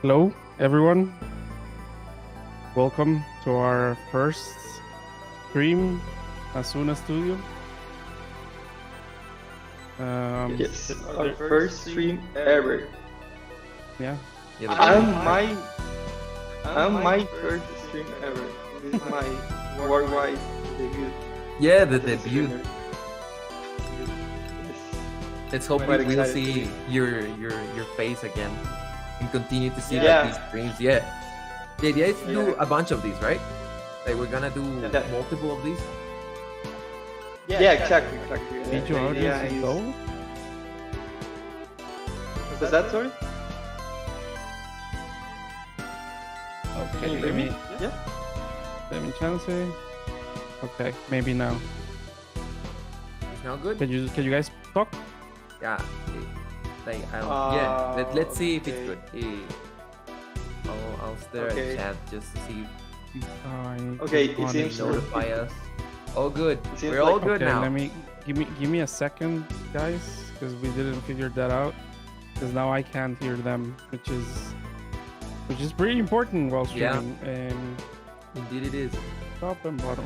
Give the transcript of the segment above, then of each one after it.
Hello, everyone. Welcome to our first stream at Sunna Studio. Yes, our first stream ever. Yeah. I'm my first stream ever. This is my worldwide debut. Yeah, the as a debut. streamer. Let's hope Quite we'll excited. see your face again and continue to see Yeah. these streams. Yeah. The idea is to do Yeah. a bunch of these, right? Like we're gonna do Yeah. multiple of these. Yeah, exactly. Video The idea audience is is- low. Was that sorry? Okay, Can you hear me? Yeah. let me chance it. Okay, maybe now. It's now good. Can you guys talk? Yeah. Like yeah. Let's see if it's okay. good. I'll stare Okay. at chat just to see if Okay, it on seems- they notify us. All good. It seems We're all like- good Okay, now. let me give me a second, guys, because we didn't figure that out. Because now I can't hear them, which is pretty important while Yeah. streaming. And Indeed, it is. top and bottom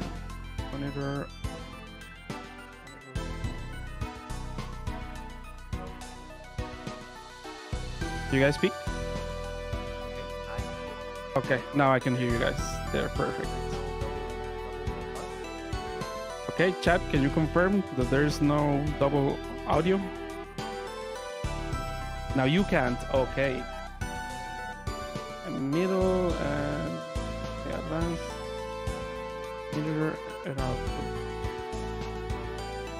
monitor. Do you guys speak? Okay, now I can hear you guys. They're perfect. Okay, chat, can you confirm that there's no double audio? Now you can't. Okay. Middle and advanced. Monitor and output.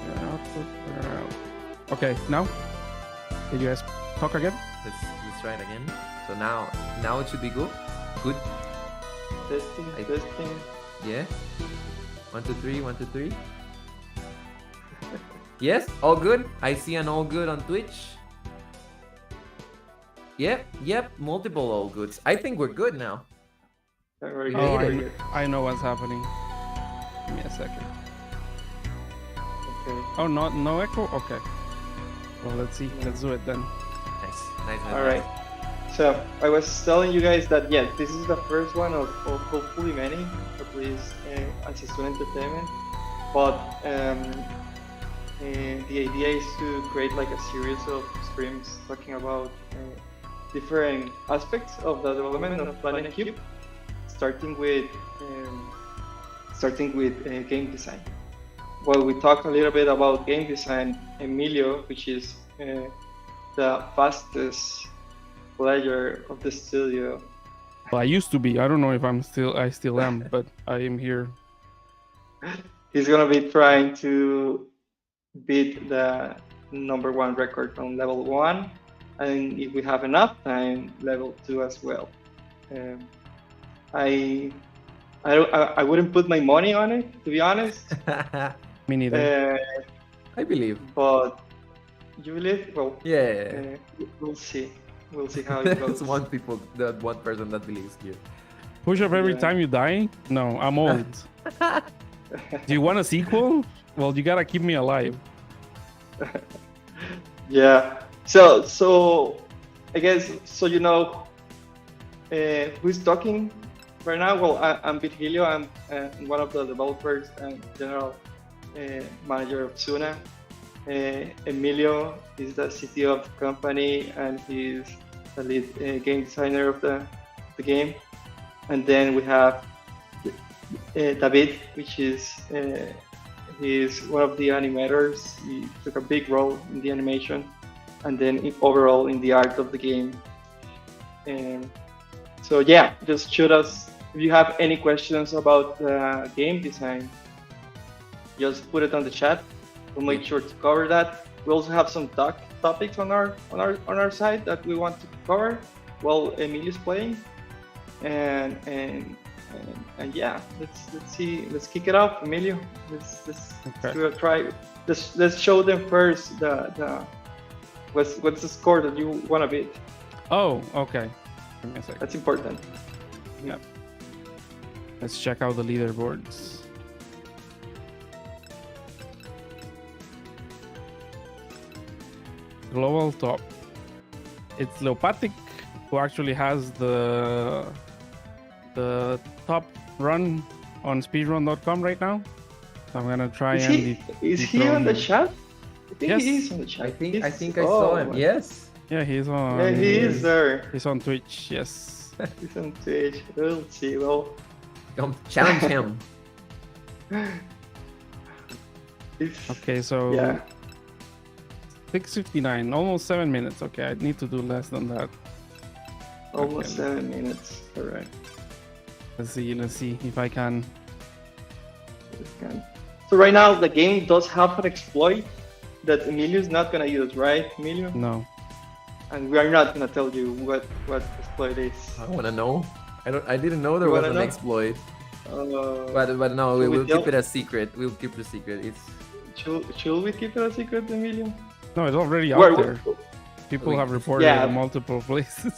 And output. And out. Okay, now? Did you guys talk again? Let's try it again. So now it should be good. Good. Testing. Yeah. 1, 2, 3. 1, 2, 3. Yes, all good. I see an all good on Twitch. Yep. Multiple all goods. I think we're good now. Very Oh, good. I- very good. I know what's happening. Give me a second. Okay. Oh, no echo? Okay. Well, let's see. Let's do it then. Nice. All right. So I was telling you guys that this is the first one of hopefully many, at least as a student entertainment. But the idea is to create like a series of streams talking about different aspects of the development of Planet Cube, starting with game design. Well, we talked a little bit about game design. Emilio, which is the fastest player of the studio. Well, I used to be. I don't know if I still am, but I am here. He's gonna be trying to beat the #1 record on level 1, and if we have enough time, level 2 as well. I wouldn't put my money on it, to be honest. Me neither. I believe. But you believe? Well, Yeah. we'll see. We'll see how it goes. There's one person that believes here. Push up every yeah. time you die? No, I'm old. Do you want a sequel? Well, you gotta keep me alive. Yeah. So I guess who's talking right now. Well, I'm Virgilio. I'm one of the developers and general manager of Sunna. Emilio is the CTO of the company, and he's the lead game designer of the game. And then we have David, which is he's one of the animators. He took a big role in the animation, and then overall in the art of the game. So yeah, just shoot us if you have any questions about game design. Just put it on the chat. We'll make sure to cover that. We also have some topics on our side that we want to cover while Emilio's playing, and yeah, let's kick it off, Emilio. Let's Okay. do a try. Let's show them first the what's the score that you want to beat. Oh, okay. Give me a second. That's important. Yep. Let's check out the leaderboards. Global top. It's Leopatic, who actually has the top run on speedrun.com right now. So I'm gonna try Is and he on dethrone the him. chat? I think Yes. he is on the chat. I think I saw him. my- Yes. Yeah, he's on. Yeah, he is there. He's on Twitch. Yes. He's on Twitch. We'll see. Well, Come challenge him. it's, Okay, so yeah. 6:59, almost 7 minutes. Okay, I need to do less than that. Almost Okay. 7 minutes. Correct. Let's see if I can. So right now the game does have an exploit that Emilio's not gonna use, right, Emilio? No. And we are not gonna tell you what exploit is. I wanna know. I didn't know there You was wanna an know? exploit. Uh, But no, should we we'll tell- keep it a secret. We'll keep it a secret. It's should we keep it a secret, Emilio? No, it's already out Where- there. People have reported Yeah. it in multiple places.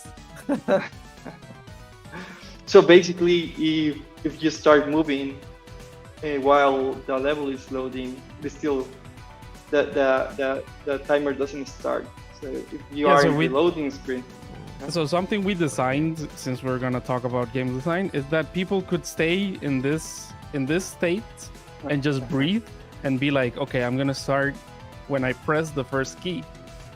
So basically, if you start moving while the level is loading, the timer doesn't start. So if you Yeah, are so in we- the loading screen, So something we designed, since we're gonna talk about game design, is that people could stay in this state and just breathe and be like, okay, I'm gonna start when I press the first key.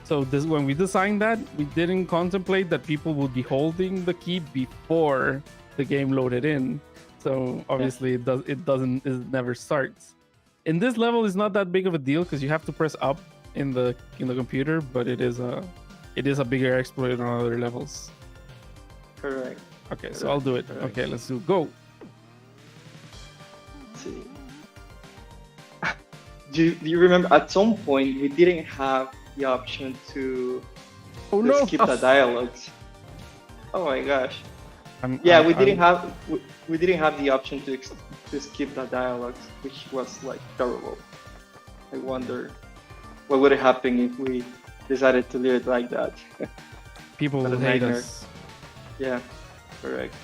So this, when we designed that, we didn't contemplate that people would be holding the key before the game loaded in. So obviously it never starts. In this level, it's not that big of a deal because you have to press up in the computer, but it is a bigger exploit on other levels. correct. Okay, so I'll do it. Correct. Okay, let's do go. Let's see. Do you remember at some point we didn't have the option to Oh no! skip the dialogues? Oh my gosh. I'm- Yeah, I'm- we didn't I'm- have we didn't have the option to skip the dialogues, which was like terrible. I wonder what would happen if we decided to leave it like that. People What will a hate nightmare. us. Yeah, correct.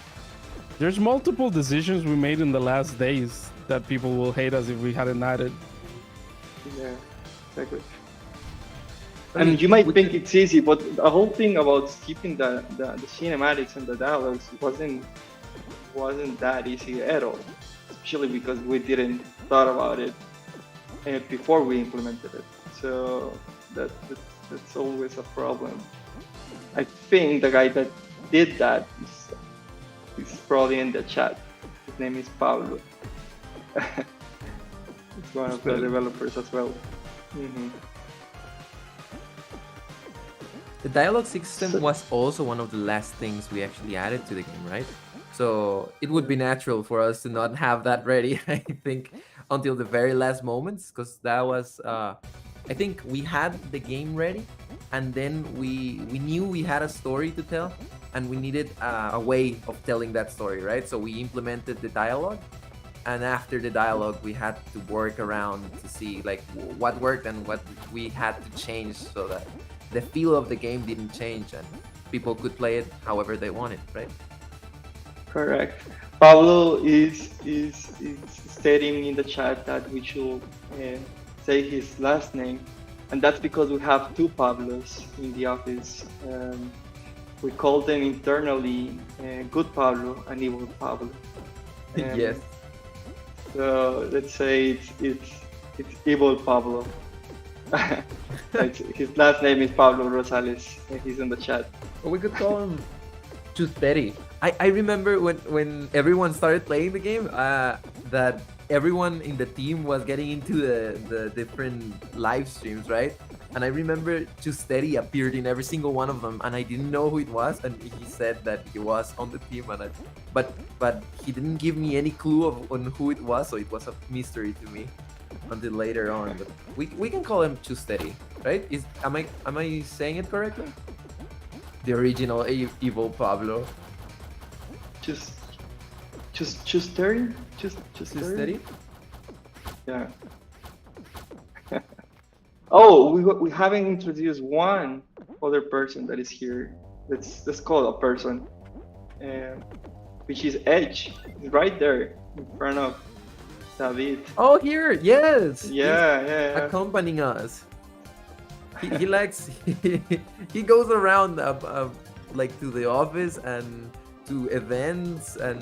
There's multiple decisions we made in the last days that people will hate us if we hadn't added. Yeah, exactly. I And mean, you might we think it's easy, but the whole thing about skipping the cinematics and the dialogues wasn't that easy at all. Especially because we didn't thought about it before we implemented it. So that's always a problem. I think the guy that did that is probably in the chat. His name is Pablo. It's one of the developers as well. Mm-hmm. The dialogue system was also one of the last things we actually added to the game, right? So it would be natural for us to not have that ready, I think, until the very last moments, because that was, I think we had the game ready, and then we knew we had a story to tell, and we needed a way of telling that story, right? So we implemented the dialogue, and after the dialogue, we had to work around to see like what worked and what we had to change so that the feel of the game didn't change and people could play it however they wanted, right? Correct. Pablo is stating in the chat that we should say his last name, and that's because we have two Pablos in the office. We call them internally Good Pablo and Evil Pablo. Yes. So let's say it's Evil Pablo. His last name is Pablo Rosales. He's in the chat. Or we could call him Too Steady. I remember when everyone started playing the game, that everyone in the team was getting into the different live streams, right? And I remember Too Steady appeared in every single one of them, and I didn't know who it was, and he said that he was on the team, and but he didn't give me any clue on who it was, so it was a mystery to me until later on. But we can call him Too Steady, right? Am I saying it correctly? The original evil Pablo. Just steady? Just Too steady? Steady? Yeah. Oh, we haven't introduced one other person that is here. Let's call a person, which is Edge. He's right there in front of David. Oh, here, yes. Yeah, He's yeah. accompanying us. He likes. He goes around like to the office and to events, and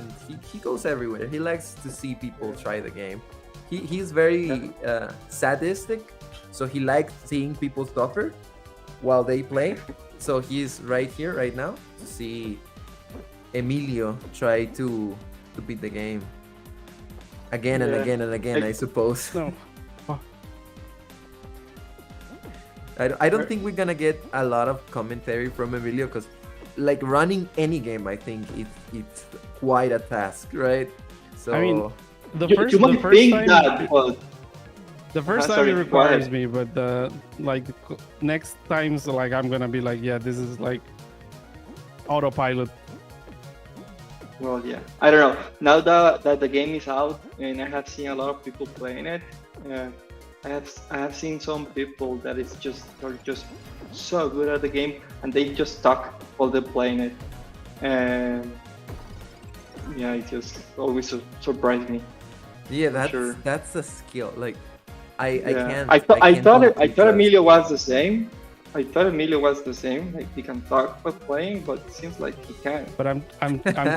he goes everywhere. He likes to see people try the game. He's very sadistic, so he likes seeing people suffer while they play. So he's right here right now to see Emilio try to beat the game again and Yeah. again and again, I suppose. No. I don't think we're gonna get a lot of commentary from Emilio, because like running any game, I think it's quite a task, right? So I mean, the You, first you the might first think time that, but the first time sorry, it go requires ahead. me, but like next times, like I'm gonna be like, yeah, this is like autopilot. well, yeah, I don't know. Now that the game is out and I have seen a lot of people playing it, I have seen some people that are just so good at the game and they just talk while they're playing it, and yeah, it just always surprised me. yeah, Sure. that's a skill. Like I Yeah. can't. I thought can't honestly I thought trust. Emilio was the same. I thought Emilio was the same. Like he can talk while playing, but it seems like he can't. But I'm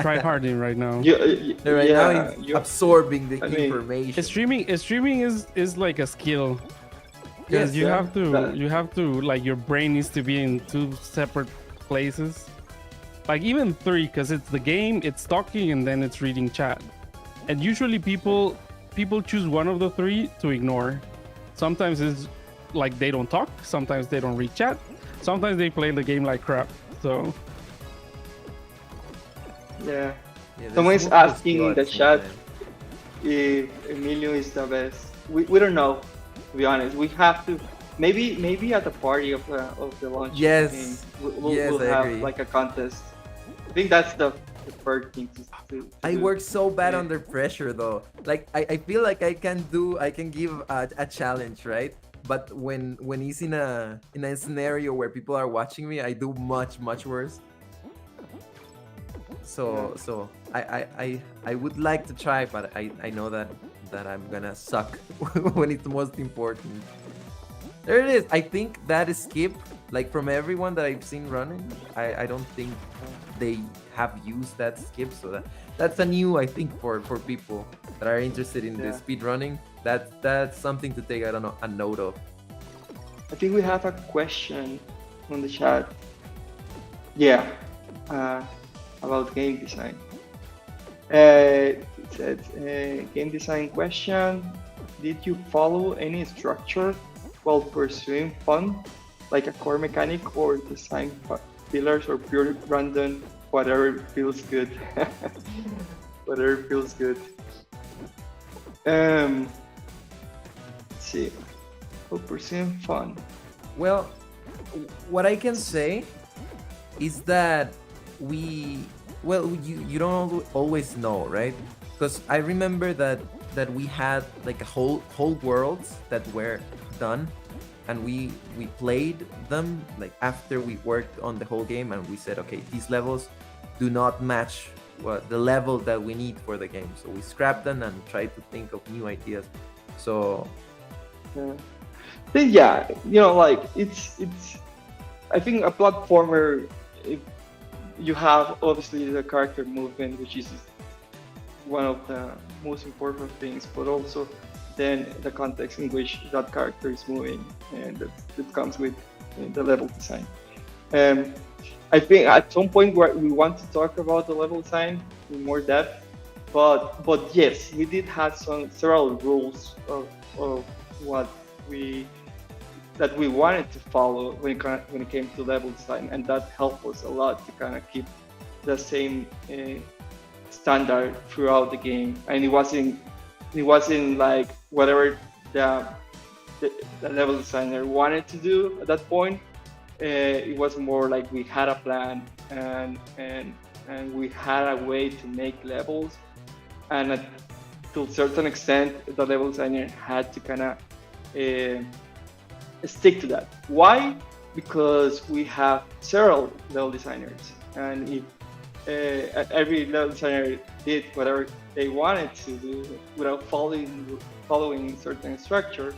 try harding right now. Right yeah, now he's absorbing the I mean, information. Streaming is like a skill, because Yes, you yeah, have to like, your brain needs to be in two separate places, like even three, because it's the game, it's talking, and then it's reading chat. And usually people choose one of the three to ignore. Sometimes it's like they don't talk, sometimes they don't read chat, sometimes they play the game like crap. So yeah. Yeah, there's Someone's multiple asking in skill the at the same chat time. if Emilio is the best. We don't know, to be honest. We have to maybe at the party of the launch. Yes. game, Yes, we'll I have agree. like a contest. I think that's the first thing to I do. work so bad Yeah. under pressure though. Like I feel like I can give a challenge, right? But when it's in a scenario where people are watching me, I do much worse. So I would like to try, but I know that I'm gonna suck when it's most important. There it is. I think that is skip, like from everyone that I've seen running, I don't think they have used that skip, so that's a new, I think, for people that are interested in the Yeah. speed running. That's something to take, I don't know, a note of. I think we have a question on the chat. Yeah, about game design. It said, game design question. Did you follow any structure while pursuing fun, like a core mechanic or design pillars, or pure random, whatever feels good? Whatever feels good. Let's see. While pursuing fun. Well, what I can say is that you don't always know, right? Because I remember that we had like a whole worlds that were done, and we played them like after we worked on the whole game, and we said, okay, these levels do not match the level that we need for the game, so we scrapped them and tried to think of new ideas. So Yeah. Then yeah, you know, like it's. I think a platformer, if you have obviously the character movement, which is one of the most important things, but also then the context in which that character is moving, and that comes with the level design. I think at some point we want to talk about the level design in more depth, but yes, we did have several rules of what we wanted to follow when it came to level design, and that helped us a lot to kind of keep the same standard throughout the game, and it wasn't like whatever the level designer wanted to do at that point. It was more like we had a plan, and we had a way to make levels, and to a certain extent the level designer had to kind of stick to that. Why? Because we have several level designers, and if every level designer did whatever they wanted to do without following certain structure,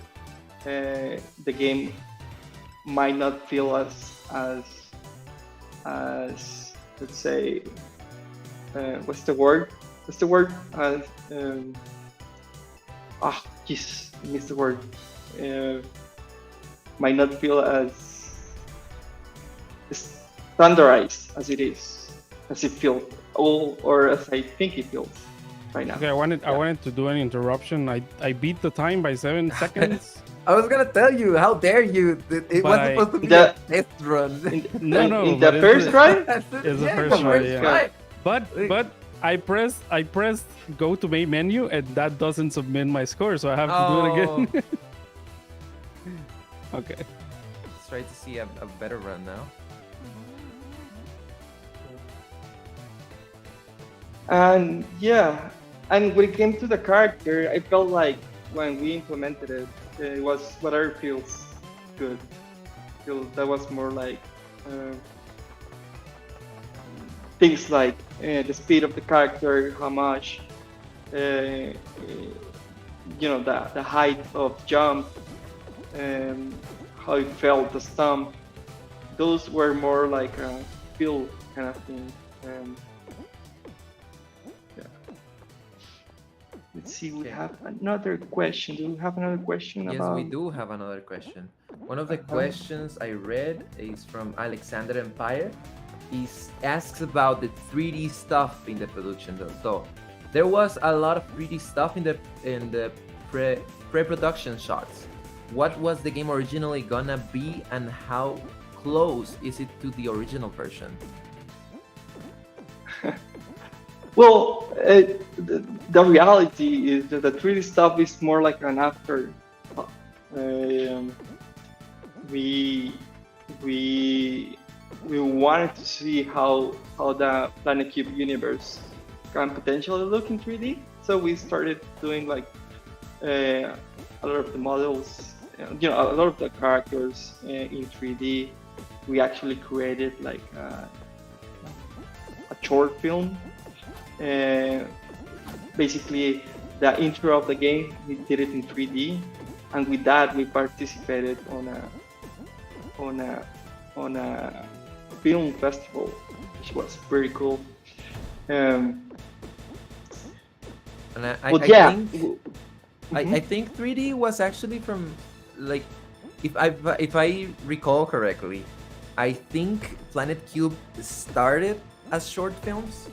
the game might not feel as let's say, what's the word? What's the word? Jeez, I missed the word. Uh, might not feel as standardized as it is, as it feels, or as I think it feels right now. Okay, I wanted to do an interruption. I beat the time by 7 seconds. I was gonna tell you, how dare you? It was But supposed to be The- a test run. No, in but the it's first a- try. It's the Yeah, first try, yeah. try. But I pressed go to main menu and that doesn't submit my score, so I have to do it again. Okay. Let's try to see a better run now. And yeah, and when it came to the character, I felt like when we implemented it, it was whatever feels good. That was more like things like the speed of the character, how much, the height of jump, how it felt, the stomp. Those were more like a feel kind of thing. Let's see, we have another question. Do we have another question Yes, about? we do have another question. One of the questions I read is from Alexander Empire. He asks about the 3D stuff in the production though. So there was a lot of 3D stuff in the pre-production shots. What was the game originally gonna be, and how close is it to the original version? Well, the reality is that the 3D stuff is more like an after. We wanted to see how the Planet Cube universe can potentially look in 3D. So we started doing like a lot of the models, a lot of the characters in 3D. We actually created like a short film. Basically, the intro of the game, we did it in 3D, and with that we participated on a film festival, which was pretty cool. And I think 3D was actually from, like, if I recall correctly, I think Planet Cube started as short films.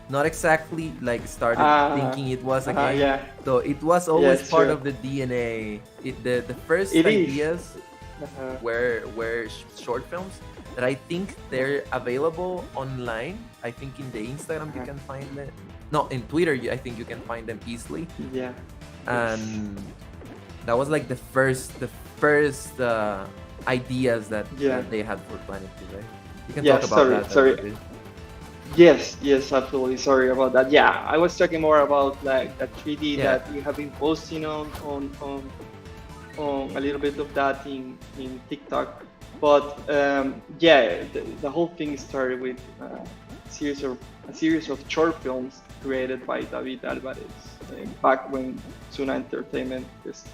Not exactly like started thinking it was a game. Yeah. So it was always part true. of the DNA. The first It is. ideas were short films that I think they're available online. I think in the Instagram you can find them. No, in Twitter I think you can find them easily. Yeah. And that was like the first ideas that they had for Planet Cube, right? You can talk about that. Sorry. Yes, absolutely. Sorry about that. Yeah, I was talking more about like that 3D that we have been posting on a little bit of that in TikTok. But the whole thing started with a series of short films created by David Alvarez back when Sunna Entertainment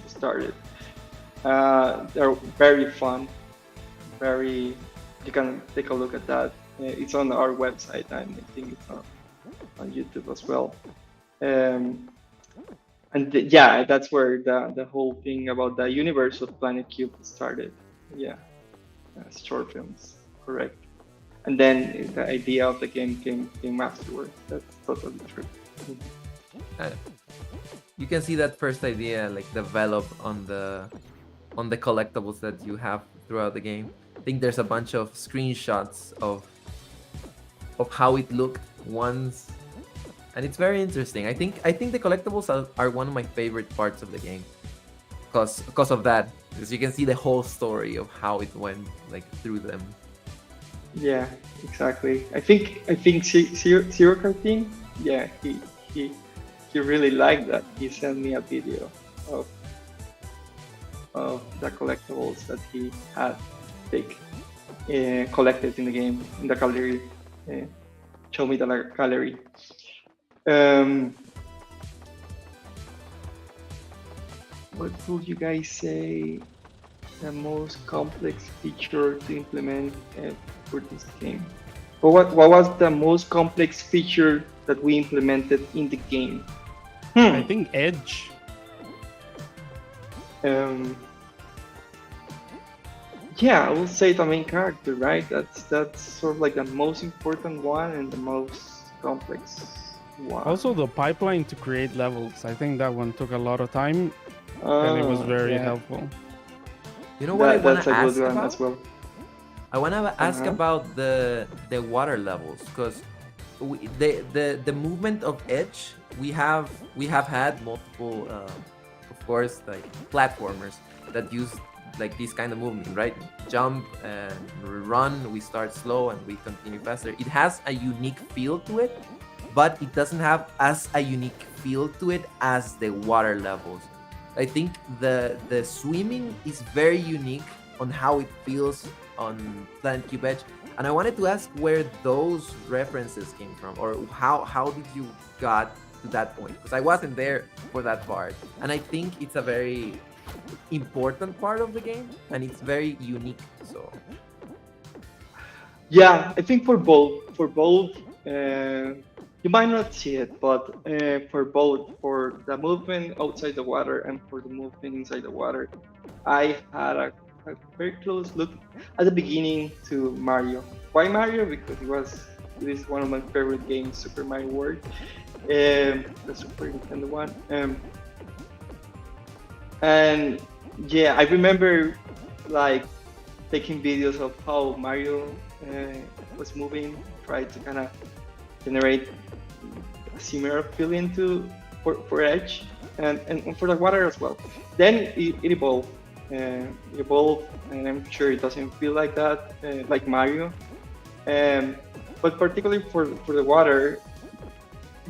started. They're very fun. You can take a look at that. It's on our website, and I think it's on YouTube as well. That's where the whole thing about the universe of Planet Cube started. Yeah, short films, correct. And then the idea of the game came afterwards. That's totally true. You can see that first idea like develop on the collectibles that you have throughout the game. I think there's a bunch of screenshots of how it looked once, and it's very interesting. I think the collectibles are one of my favorite parts of the game, because of that, because you can see the whole story of how it went like through them. Yeah, exactly. I think Zero Cartoon, yeah, he really liked that. He sent me a video of the collectibles that he had collected in the game, in the gallery. Show me the gallery. What would you guys say the most complex feature to implement for this game? What was the most complex feature that we implemented in the game? I think Edge. Um, yeah, I will say the main character, right? That's sort of like the most important one and the most complex one. Also, the pipeline to create levels. I think that one took a lot of time, and it was very yeah. helpful. You know what I want That's to a good ask one about? as well. I want to ask Uh-huh. about the water levels, because the movement of Edge, we have had multiple, of course, like platformers that use like this kind of movement, right? Jump and run. We start slow and we continue faster. It has a unique feel to it, but it doesn't have as a unique feel to it as the water levels. I think the swimming is very unique on how it feels on Planet Cube Edge, and I wanted to ask where those references came from, or how did you got to that point? Because I wasn't there for that part, and I think it's a very important part of the game, and it's very unique. So Yeah, I think for both, you might not see it, but for both, for the movement outside the water and for the movement inside the water, I had a very close look at the beginning to Mario. Why Mario? Because it is one of my favorite games, Super Mario World, the Super Nintendo one. And yeah, I remember like taking videos of how Mario was moving, tried to kind of generate a similar feeling to for Edge and for the water as well. Then it evolved. It evolved, and I'm sure it doesn't feel like that, like Mario. Um, but particularly for the water,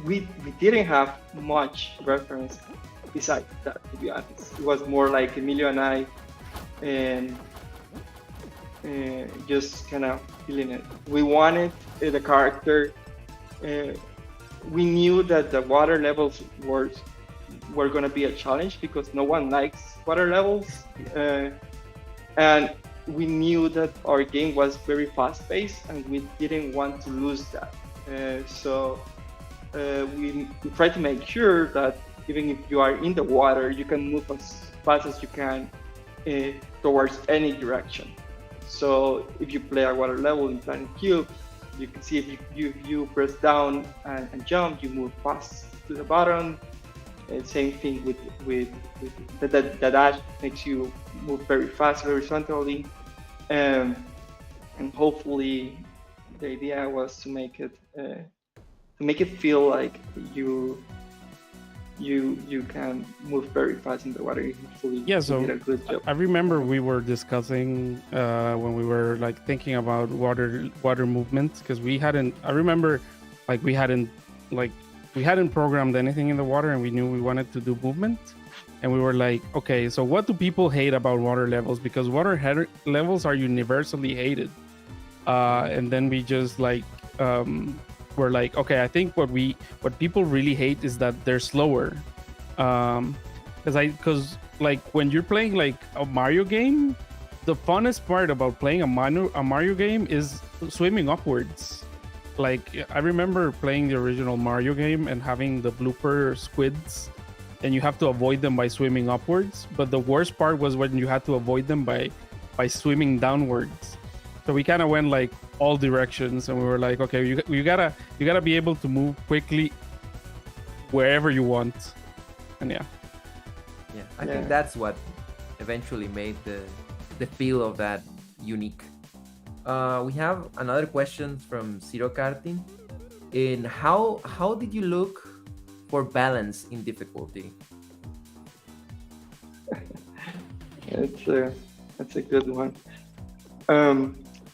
we didn't have much reference besides that. To be honest, it was more like Emilio and I, and just kind of feeling it. We wanted the character. Uh, we knew that the water levels were going to be a challenge because no one likes water levels, and we knew that our game was very fast paced, and we didn't want to lose that. We try to make sure that even if you are in the water, you can move as fast as you can towards any direction. So if you play a water level in Planet Cube, you can see if you press down and jump, you move fast to the bottom. Same thing with the dash makes you move very fast horizontally, and hopefully the idea was to make it feel like you can move very fast in the water. Hopefully, Yeah, you so did a good job. I remember we were discussing when we were like thinking about water movements, because we hadn't. I remember like we hadn't programmed anything in the water, and we knew we wanted to do movement, and we were like, okay, so what do people hate about water levels? Because levels are universally hated, and then we just like we're like, okay, I think what people really hate is that they're slower, because like when you're playing like a Mario game, the funnest part about playing a Mario game is swimming upwards. Like I remember playing the original Mario game and having the blooper squids, and you have to avoid them by swimming upwards. But the worst part was when you had to avoid them by swimming downwards. So we kind of went like all directions, and we were like, okay, you gotta be able to move quickly wherever you want, and yeah. yeah, I think that's what eventually made the feel of that unique. We have another question from Zero Karting. In how did you look for balance in difficulty? That's a good one.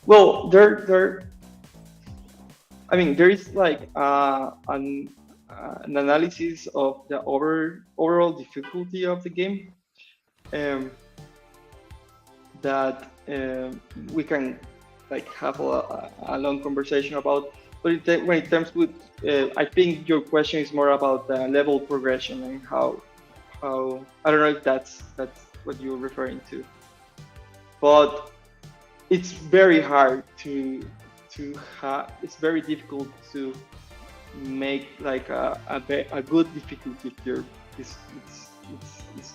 Well, I mean, there is like an analysis of the overall difficulty of the game, that we can like have a long conversation about. But when it comes with, I think your question is more about the level progression and how I don't know if that's what you're referring to, but it's very hard it's very difficult to make like a good difficulty here. It's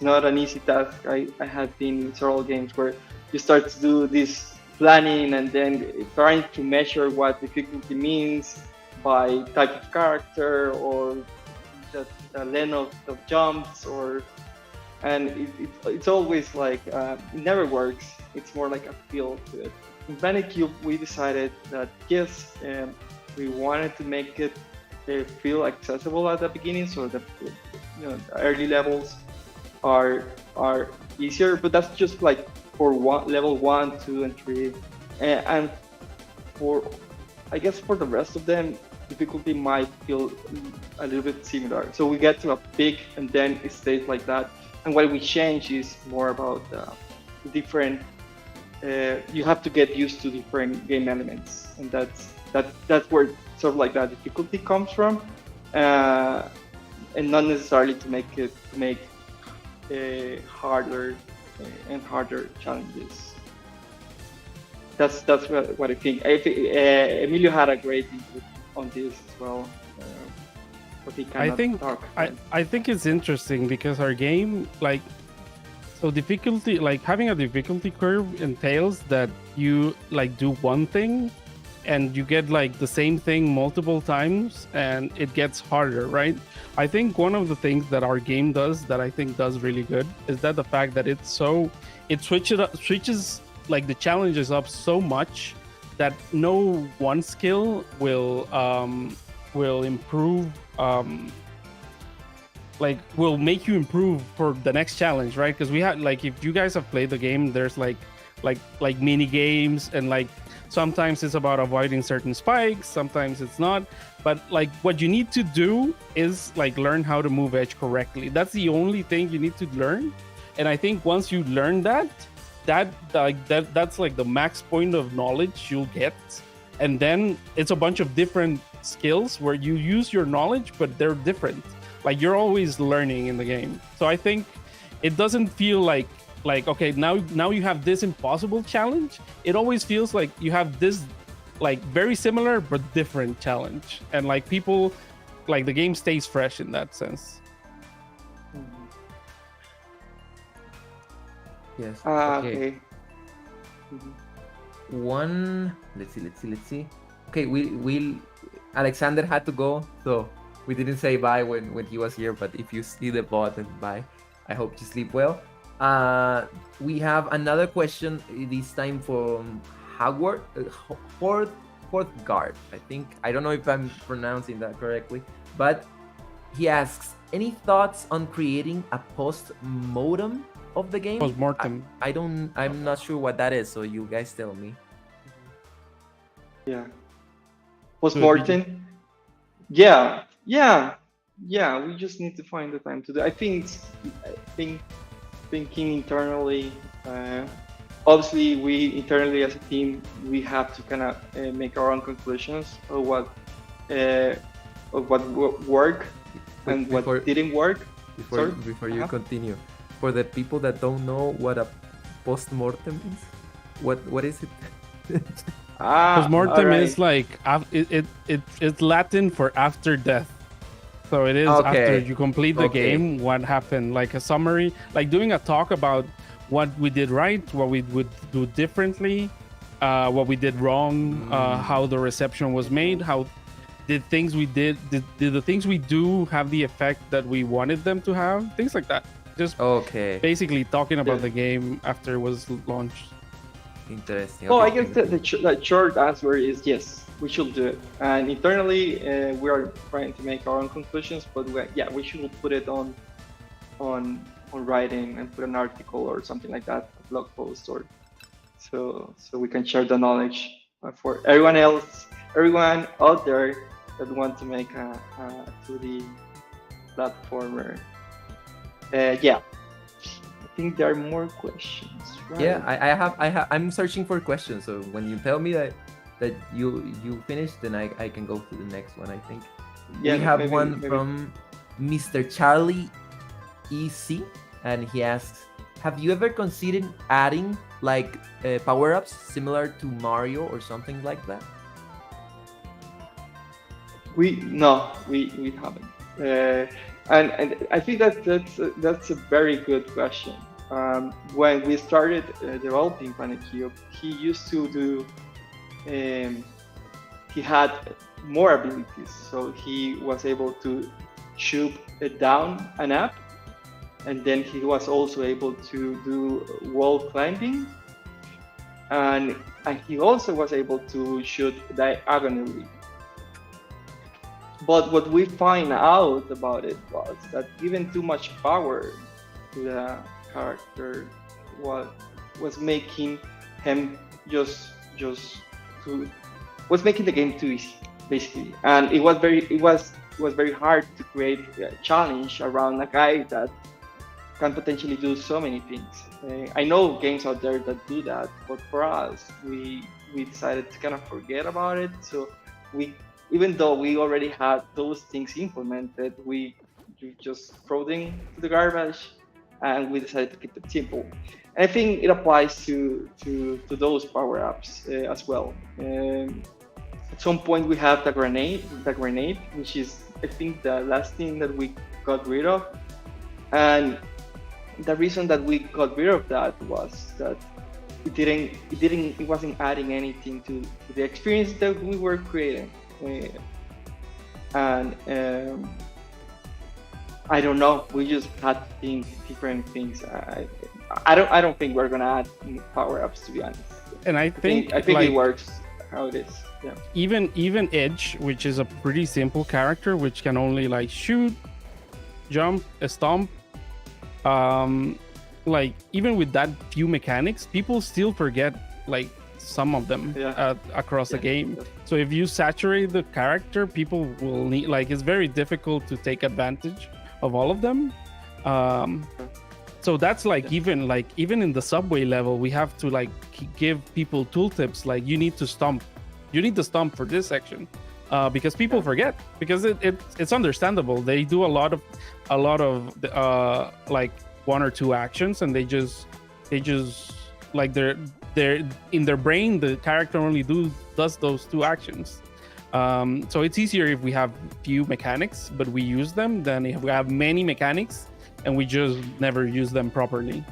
not an easy task. I have been in several games where you start to do this planning and then trying to measure what difficulty means by type of character or the length of jumps, or and it's always like it never works. It's more like a feel to it. In Planet Cube, we decided that yes, we wanted to make it feel accessible at the beginning, so the the early levels are easier. But that's just like for level 1, 2, and 3, and for I guess for the rest of them, difficulty might feel a little bit similar. So we get to a peak and then it stays like that. And what we change is more about different. You have to get used to different game elements, and that's where sort of like that difficulty comes from, and not necessarily to make harder and harder challenges. That's what I think. Emilio had a great input on this as well, but he cannot talk. I think it's interesting because our game, like, so difficulty, like having a difficulty curve entails that you like do one thing and you get like the same thing multiple times and it gets harder, right? I think one of the things that our game does that I think does really good is that the fact that it switches like the challenges up so much that no one skill will improve, like will make you improve for the next challenge, right? Because we had, like, if you guys have played the game, there's like mini games, and like sometimes it's about avoiding certain spikes, sometimes it's not, but like what you need to do is like learn how to move edge correctly. That's the only thing you need to learn. And I think once you learn that's like the max point of knowledge you'll get, and then it's a bunch of different skills where you use your knowledge, but they're different. Like you're always learning in the game. So I think it doesn't feel like okay, now you have this impossible challenge. It always feels like you have this like very similar but different challenge, and like people, like the game stays fresh in that sense. Yes. Okay. One. Let's see. Okay, we Alexander had to go, so we didn't say bye when he was here. But if you see the bot, then bye. I hope you sleep well. We have another question, this time from Howard Horthgard. I don't know if I'm pronouncing that correctly, but he asks, any thoughts on creating a post-mortem of the game? Post-mortem. I'm not sure what that is, so you guys tell me. Yeah. Post-mortem? Yeah. We just need to find the time to do. I think thinking internally. Obviously, we internally as a team, we have to kind of make our own conclusions of what worked and what didn't work. Before you continue, for the people that don't know what a post-mortem is, what is it? Post-mortem right. is like it's Latin for after death. So it is after you complete the game, what happened, like a summary, like doing a talk about what we did right, what we would do differently, what we did wrong, how the reception was made, how did the things we do have the effect that we wanted them to have, things like that. Just basically talking about the game after it was launched. Interesting. Well, I guess the short answer is yes, we should do it. And internally, we are trying to make our own conclusions, but we should put it on writing and put an article or something like that, a blog post, or so we can share the knowledge for everyone out there that want to make a 2D platformer. I think there are more questions, right? Yeah, I'm searching for questions. So when you tell me that you finished, then I can go to the next one. I think we have one from Mr. Charlie EC, and he asks, have you ever considered adding like power-ups similar to Mario or something like that? we haven't. And I think that's a very good question. When we started developing Planet Cube, he used to do. Um, he had more abilities, so he was able to shoot down and up, and then he was also able to do wall climbing, and he also was able to shoot diagonally. But what we find out about it was that giving too much power to the character was making him just to was making the game too easy, basically. And it was very hard to create a challenge around a guy that can potentially do so many things. I know games out there that do that, but for us, we decided to kind of forget about it. So even though we already had those things implemented, we just throw them to the garbage, and we decided to keep it simple. And I think it applies to those power ups as well. At some point, we have the grenade, which is I think the last thing that we got rid of, and the reason that we got rid of that was that it wasn't adding anything to the experience that we were creating. And I don't know. We just had to think different things. I don't think we're gonna add power ups, to be honest. And I think like, it works how it is. Yeah. Even Edge, which is a pretty simple character, which can only like shoot, jump, stomp. Like even with that few mechanics, people still forget like some of them across the game. So if you saturate the character, people will need like it's very difficult to take advantage of all of them. So that's like even in the subway level, we have to like give people tooltips like you need to stomp for this section, because people forget, because it's understandable. They do a lot of like one or two actions, and they just like they're in their brain, the character only does those two actions. So it's easier if we have few mechanics but we use them than if we have many mechanics and we just never use them properly.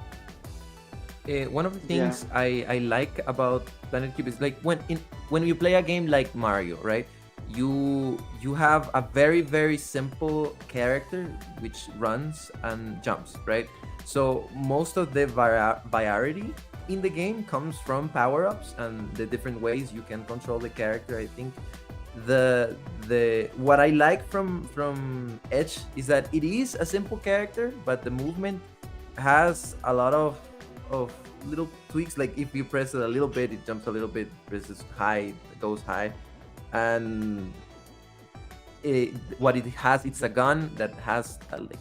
One of the things I like about Planet Cube is like when you play a game like Mario, right? You have a very, very simple character which runs and jumps, right? So most of the variety in the game comes from power-ups and the different ways you can control the character. I think the what I like from Edge is that it is a simple character, but the movement has a lot of little tweaks. Like if you press it a little bit, it jumps a little bit, presses high, it goes high. And what it has, it's a gun that has like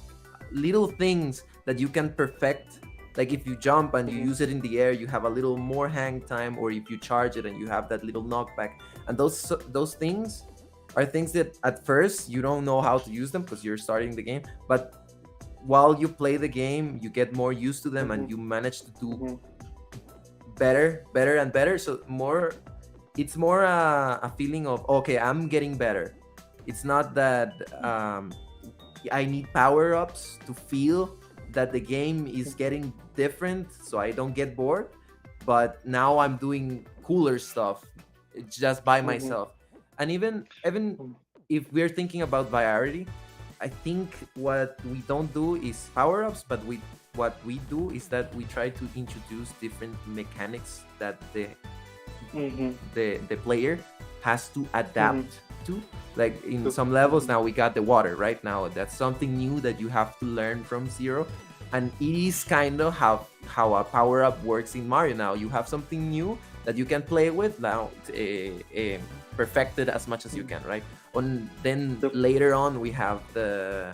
little things that you can perfect. Like if you jump and you use it in the air, you have a little more hang time, or if you charge it and you have that little knockback. And those things are things that at first you don't know how to use them because you're starting the game, but while you play the game, you get more used to them and you manage to do better and better. So it's more a feeling of, okay, I'm getting better. It's not that I need power-ups to feel that the game is getting different so I don't get bored, but now I'm doing cooler stuff just by myself. And even if we're thinking about variety, I think what we don't do is power-ups, but what we do is that we try to introduce different mechanics that the player has to adapt to. Like in some levels now we got the water right now. That's something new that you have to learn from zero, and it is kind of how a power-up works in Mario. Now you have something new that you can play with now, perfected as much as you can, right? Then later on we have the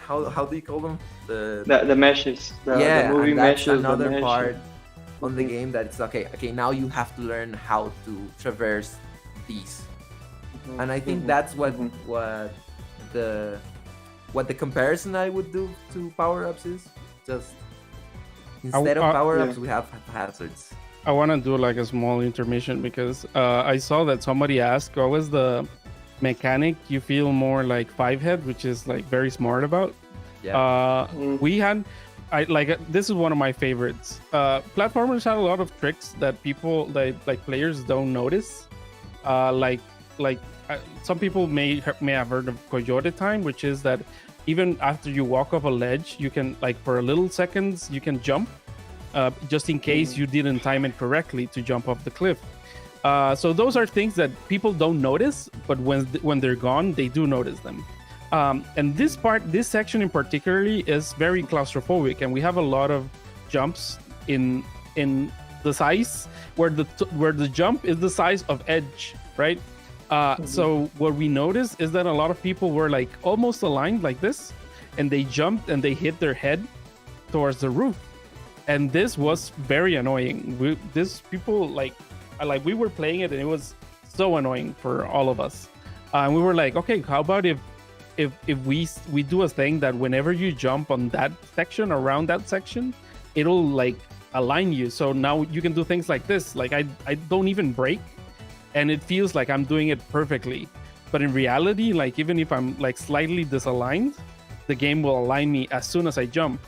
how do you call them, the meshes, the moving and that's meshes, another part on the game that it's okay, now you have to learn how to traverse these. And I think that's what the comparison I would do to power-ups is. Just instead of power-ups, we have hazards. I want to do like a small intermission because I saw that somebody asked what was the mechanic you feel more like Five Head, which is like very smart about. Yeah. We had, I like this is one of my favorites. Platformers had a lot of tricks that people like players don't notice. Like some people may have heard of Coyote Time, which is that even after you walk off a ledge, you can like for a little seconds you can jump, just in case you didn't time it correctly to jump off the cliff. So those are things that people don't notice, but when they're gone, they do notice them. And this section in particularly is very claustrophobic, and we have a lot of jumps in the size where the jump is the size of edge, right? So what we noticed is that a lot of people were like almost aligned like this, and they jumped and they hit their head towards the roof, and this was very annoying. People we were playing it, and it was so annoying for all of us. And we were like, okay, how about if we do a thing that whenever you jump on that section, around that section, it'll like align you. So now you can do things like this. Like I don't even break, and it feels like I'm doing it perfectly. But in reality, like even if I'm like slightly disaligned, the game will align me as soon as I jump.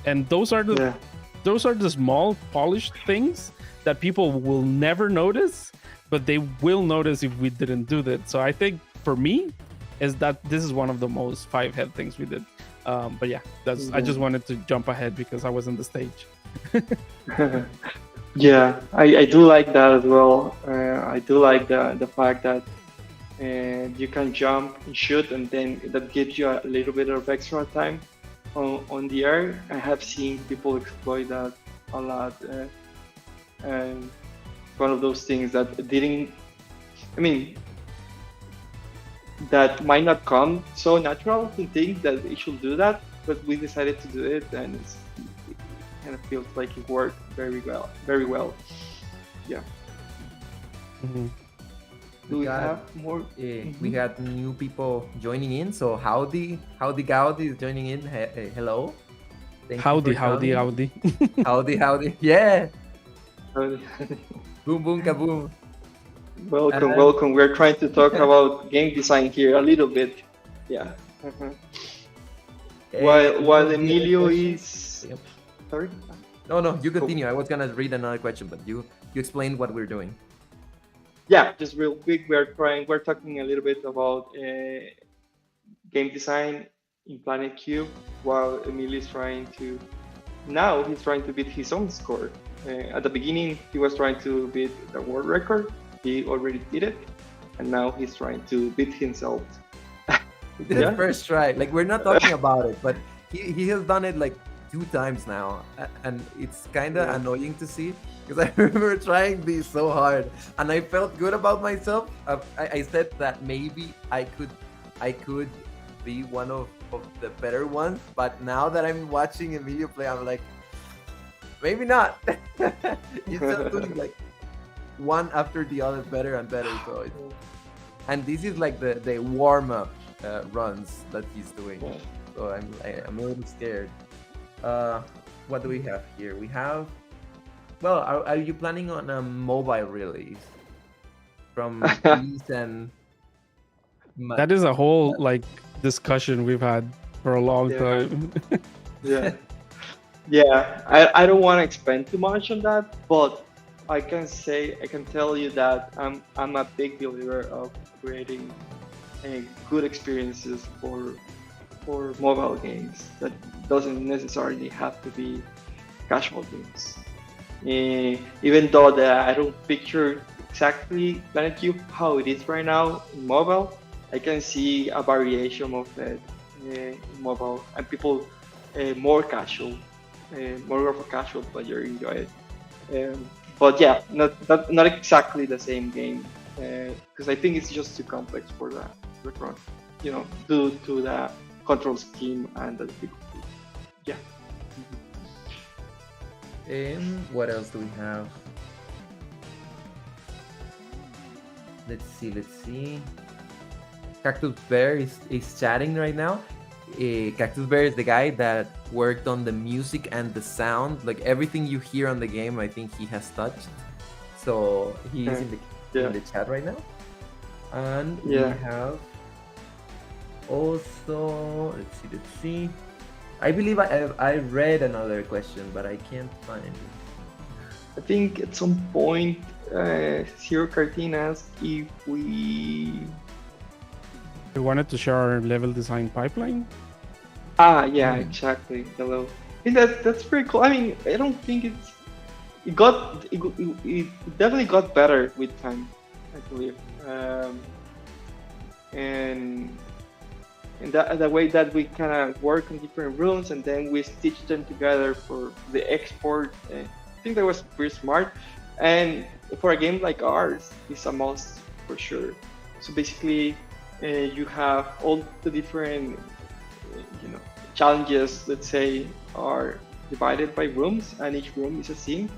And those are the small polished things that people will never notice, but they will notice if we didn't do that. So I think for me, is that this is one of the most Five Head things we did. But yeah, I just wanted to jump ahead because I was in the stage. Yeah, I do like that as well. I do like the fact that you can jump and shoot, and then that gives you a little bit of extra time on the air. I have seen people exploit that a lot. And one of those things that that might not come so natural to think that it should do that, but we decided to do it, and it kind of feels like it worked very well. Yeah. Mm-hmm. Do we have more? We had new people joining in. So Howdy Gaudi is joining in. Hello. Howdy. Howdy. Yeah. Boom boom kaboom. Welcome. We're trying to talk about game design here a little bit. Yeah. While Emilio is. Yep. Sorry. No, you continue. I was gonna read another question, but you explained what we're doing. Yeah, just real quick. We're talking a little bit about game design in Planet Cube, while Emilio is trying to beat his own score. At the beginning, he was trying to beat the world record. He already did it, and now he's trying to beat himself. He did it first try. Like, we're not talking about it, but he has done it like 2 times now, and it's kind of annoying to see, because I remember trying this so hard, and I felt good about myself. I said that maybe I could be one of the better ones, but now that I'm watching Emilio play, I'm like, maybe not. He's just doing like one after the other, better and better. So and this is like the warm up runs that he's doing. So I'm a little scared. What do we have here? We have. Well, are you planning on a mobile release from these and? That is a whole like discussion we've had for a long time. Yeah, I don't want to expand too much on that, but I can tell you that I'm a big believer of creating good experiences for mobile games. That doesn't necessarily have to be casual games. Even though that I don't picture exactly Planet Cube how it is right now in mobile, I can see a variation of it in mobile, and people more casual. More of a casual player enjoy it, but yeah, not exactly the same game, because I think it's just too complex for the run, due to the control scheme and the difficulty. Yeah. What else do we have? Let's see. Cactus Bear is chatting right now. Cactus Bear is the guy that worked on the music and the sound, like everything you hear on the game. I think he has touched, so he is in the chat right now. And we Yeah. have also, let's see. I believe I read another question, but I can't find it. I think at some point, Zero Cartoon asked if we. We wanted to share our level design pipeline. Yeah, exactly. Hello. I think that's pretty cool. I mean, I don't think it definitely got better with time, I believe. And that the way that we kind of work on different rooms and then we stitch them together for the export. I think that was pretty smart. And for a game like ours, it's a must for sure. So basically, you have all the different, challenges. Let's say are divided by rooms, and each room is a scene.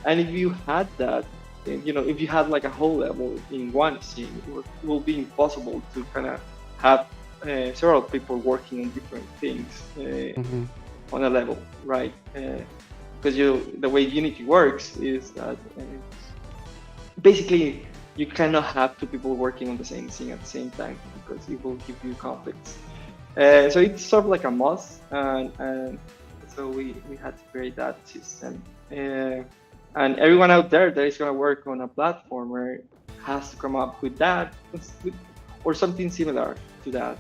And if you had that, if you had like a whole level in one scene, it will be impossible to kind of have several people working on different things on a level, right? Because the way Unity works is that basically you cannot have two people working on the same thing at the same time because it will give you conflicts. So it's sort of like a must, and so we had to create that system. And everyone out there that is going to work on a platformer has to come up with that or something similar to that.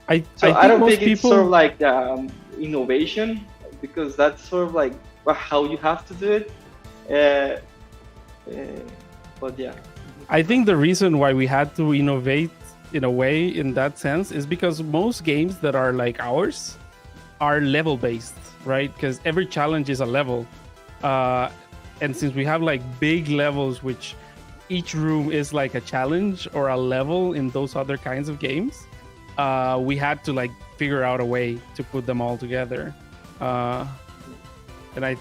I don't most think it's people... sort of like innovation, because that's sort of like how you have to do it. But yeah. I think the reason why we had to innovate in a way in that sense is because most games that are like ours are level based, right? Because every challenge is a level. And since we have like big levels, which each room is like a challenge or a level in those other kinds of games, we had to like figure out a way to put them all together. And I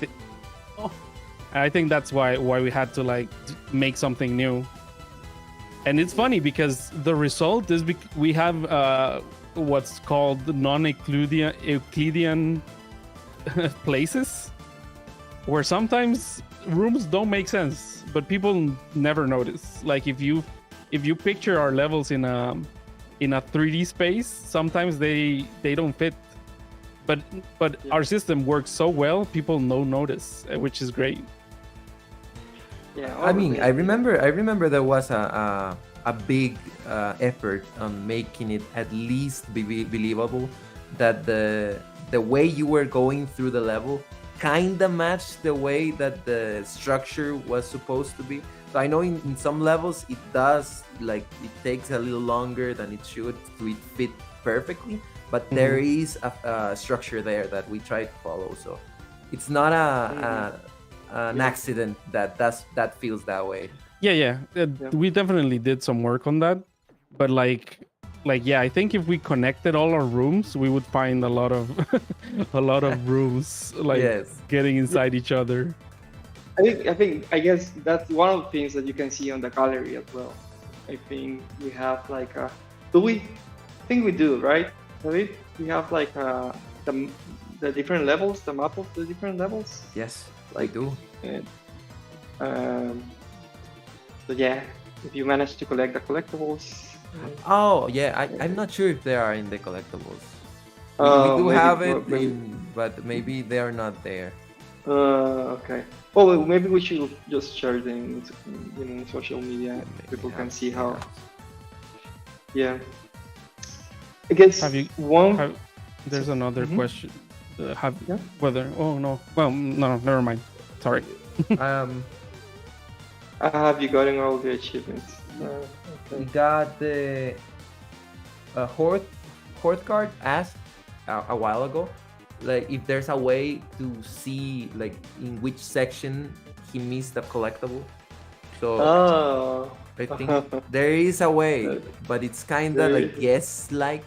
think that's why we had to like make something new. And it's funny because the result is we have what's called non-Euclidean places, where sometimes rooms don't make sense, but people never notice. Like if you picture our levels in a 3D space, sometimes they don't fit. But our system works so well, people notice, which is great. Yeah, I mean, I remember there was a big effort on making it at least believable that the way you were going through the level kind of matched the way that the structure was supposed to be. So I know in some levels it does, like it takes a little longer than it should to fit perfectly, but there is a structure there that we try to follow. So it's not an accident that feels that way. Yeah. We definitely did some work on that, but like yeah, I think if we connected all our rooms, we would find a lot of rooms like getting inside each other. I guess that's one of the things that you can see on the gallery as well. I think we have like I think we do, right? David? We have like the different levels, the map of the different levels. Yes, I do. And, so yeah, if you manage to collect the collectibles. Oh yeah, I'm not sure if they are in the collectibles. We do maybe, have it, maybe. but maybe they are not there. Okay. Well, maybe we should just share them in social media. People can see how. Yeah. I guess there's another question. Whether? Oh no. Well, no, never mind. Sorry. Have you gotten all the achievements? Okay. We got the Horde card asked a while ago, like if there's a way to see like in which section he missed a collectible. So I think there is a way, but it's kind of like guess-like,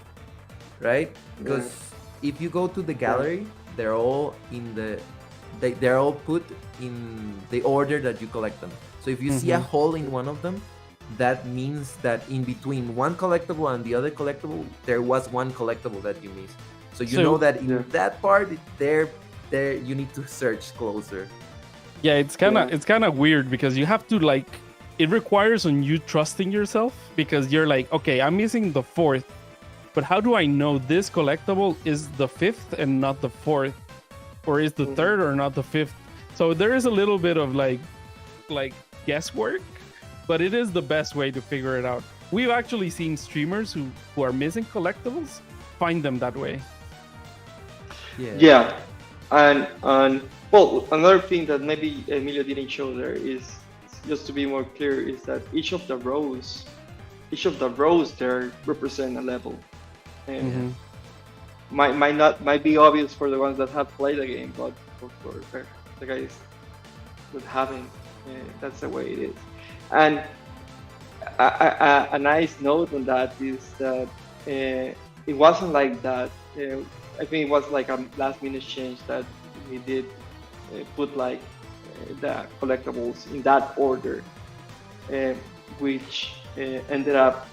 right? Because if you go to the gallery, they're all they're all put in the order that you collect them. So if you see a hole in one of them, that means that in between one collectible and the other collectible, there was one collectible that you missed. So you know that in that part, there you need to search closer. Yeah, it's kind of weird because you have to like it requires on you trusting yourself, because you're like, okay, I'm missing the fourth, but how do I know this collectible is the fifth and not the fourth, or is the third or not the fifth? So there is a little bit of like guesswork, but it is the best way to figure it out. We've actually seen streamers who are missing collectibles find them that way. Yeah, and well, another thing that maybe Emilio didn't show there is, just to be more clear, is that each of the rows there represent a level, and might be obvious for the ones that have played the game, but for the guys that haven't, that's the way it is. And a nice note on that is that it wasn't like that. I think it was like a last minute change that we did put like the collectibles in that order, which ended up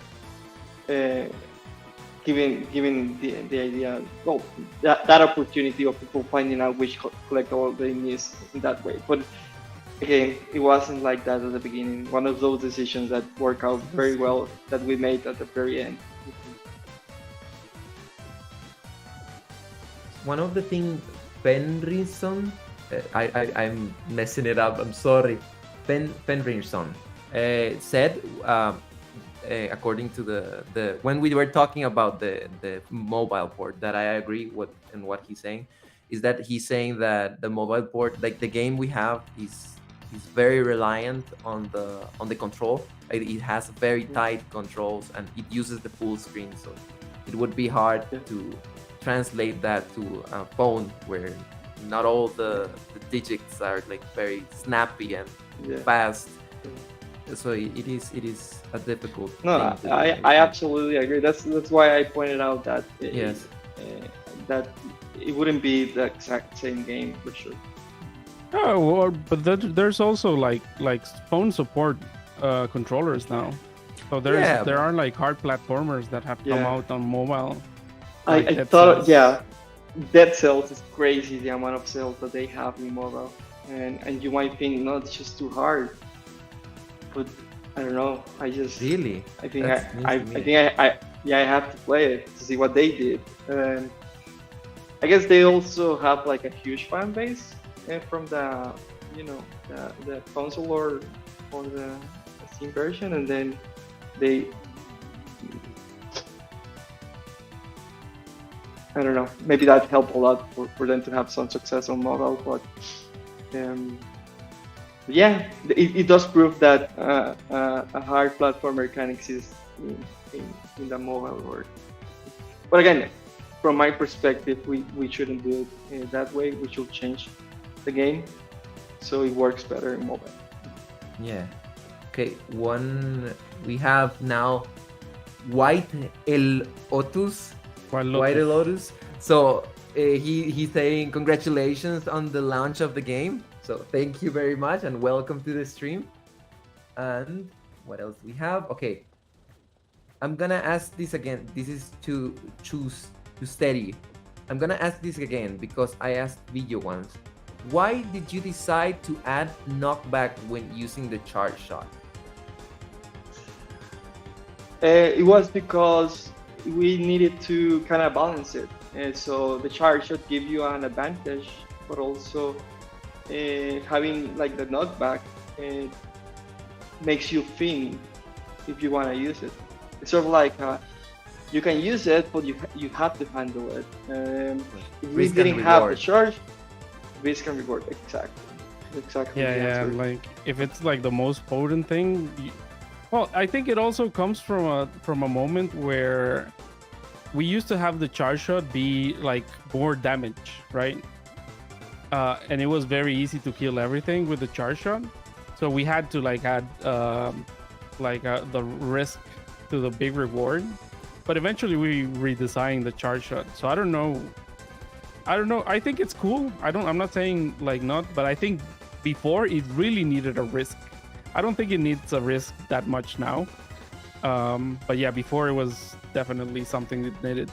giving the idea, well, that opportunity of people finding out which collectible they miss in that way. But again, it wasn't like that at the beginning. One of those decisions that worked out very well that we made at the very end. One of the things Fenrison, I'm messing it up, I'm sorry, Fenrison said, according to the when we were talking about the mobile port, that I agree with and what he's saying, is that he's saying that the mobile port, like the game we have, is very reliant on the control. It has very tight controls and it uses the full screen, so it would be hard to translate that to a phone where not all the digits are like very snappy and fast. So it is a difficult No, thing. I absolutely agree. That's why I pointed out that that it wouldn't be the exact same game for sure. Oh, well, but there's also like phone support controllers now. So there are like hard platformers that have come out on mobile. I thought, Dead Cells is crazy, the amount of cells that they have in mobile, and you might think, no, it's just too hard, but I don't know. I think I have to play it to see what they did. I guess they also have like a huge fan base from the the console or the Steam version, and then they. I don't know, maybe that helped a lot for them to have some success on mobile, but it does prove that a hard platformer can exist in the mobile world. But again, from my perspective, we shouldn't do it that way. We should change the game so it works better in mobile. Yeah. Okay, we have now White El Otus. White Lotus. So he's saying congratulations on the launch of the game. So thank you very much and welcome to the stream. And what else we have? Okay, I'm gonna ask this again. This is to steady. I'm gonna ask this again because I asked Video once. Why did you decide to add knockback when using the charge shot? It was because we needed to kind of balance it, and so the charge should give you an advantage, but also having like the knockback makes you think if you want to use it. It's sort of like you can use it, but you have to handle it. If we didn't have the charge, risk and reward. Exactly. Yeah. Like if it's like the most potent thing. Well, I think it also comes from a moment where we used to have the charge shot be like more damage, right? And it was very easy to kill everything with the charge shot. So we had to like add the risk to the big reward. But eventually we redesigned the charge shot. So I don't know. I think it's cool. I'm not saying like not, but I think before it really needed a risk. I don't think it needs a risk that much now. But yeah, before it was definitely something it needed.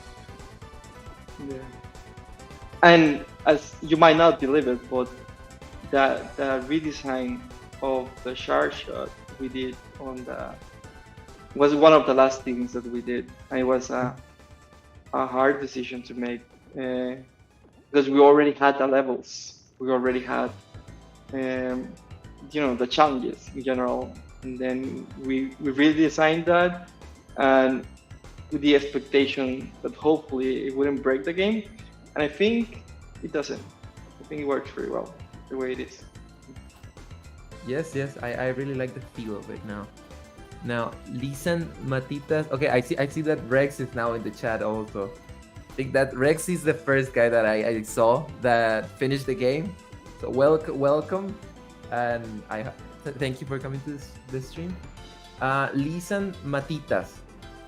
Yeah. And as you might not believe it, but the redesign of the charge shot we did on the was one of the last things that we did. And it was a hard decision to make because we already had the levels, we already had the challenges in general, and then we really designed that, and with the expectation that hopefully it wouldn't break the game, and I think it doesn't. I think it works pretty well the way it is. Yes, I really like the feel of it now. Now, Lisan Matitas. Okay, I see that Rex is now in the chat also. I think that Rex is the first guy that I saw that finished the game. So welcome, and thank you for coming to this stream. Lisan Matitas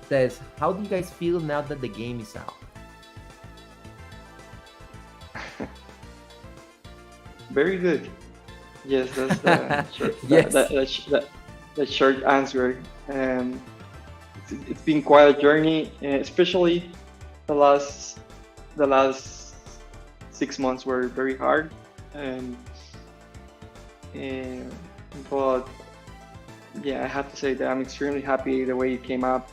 says, "How do you guys feel now that the game is out?" Very good. Yes, that's the short, Yes. the short answer. It's been quite a journey, especially the last 6 months were very hard, but yeah, I have to say that I'm extremely happy the way it came out,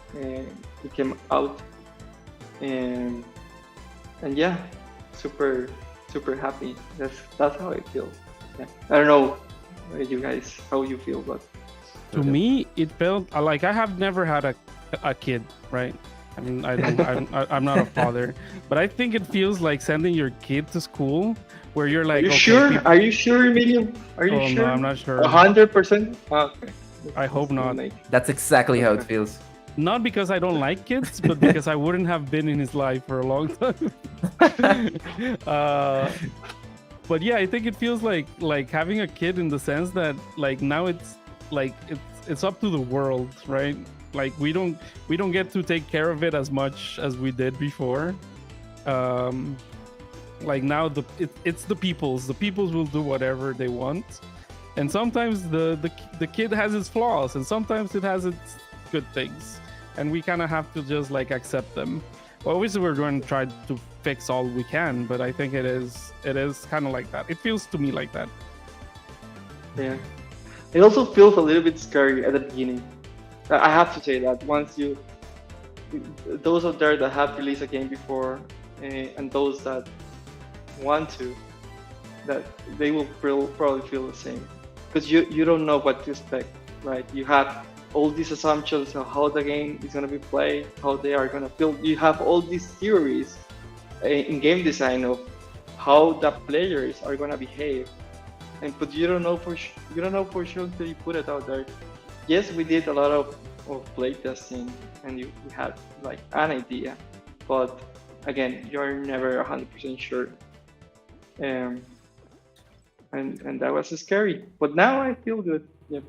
and yeah, super happy. That's how I feel. Yeah. I don't know you guys how you feel, but To me, it felt like I have never had a kid, right? I mean, I'm not a father, but I think it feels like sending your kid to school, where you're like, are you okay, sure? Are you sure, Emilio? Are you Oh, sure? no, I'm not sure. 100%. Okay. I hope not. That's exactly how it feels. Not because I don't like kids, but because I wouldn't have been in his life for a long time. But yeah, I think it feels like having a kid in the sense that like now it's like it's up to the world, right? Like we don't get to take care of it as much as we did before. Like now it's the people's will do whatever they want, and sometimes the kid has its flaws, and sometimes it has its good things, and we kind of have to just like accept them. Well, obviously we're going to try to fix all we can, but I think it is kind of like that. It feels to me like that. Yeah. It also feels a little bit scary at the beginning. I have to say that those out there that have released a game before, and those that want to, that they will probably feel the same, because you don't know what to expect, right? You have all these assumptions of how the game is going to be played, how they are going to feel. You have all these theories in game design of how the players are going to behave, but you don't know for sure until you put it out there. Yes, we did a lot of play testing, and we had like an idea, but again, you're never 100% sure, and that was scary. But now I feel good. Yep.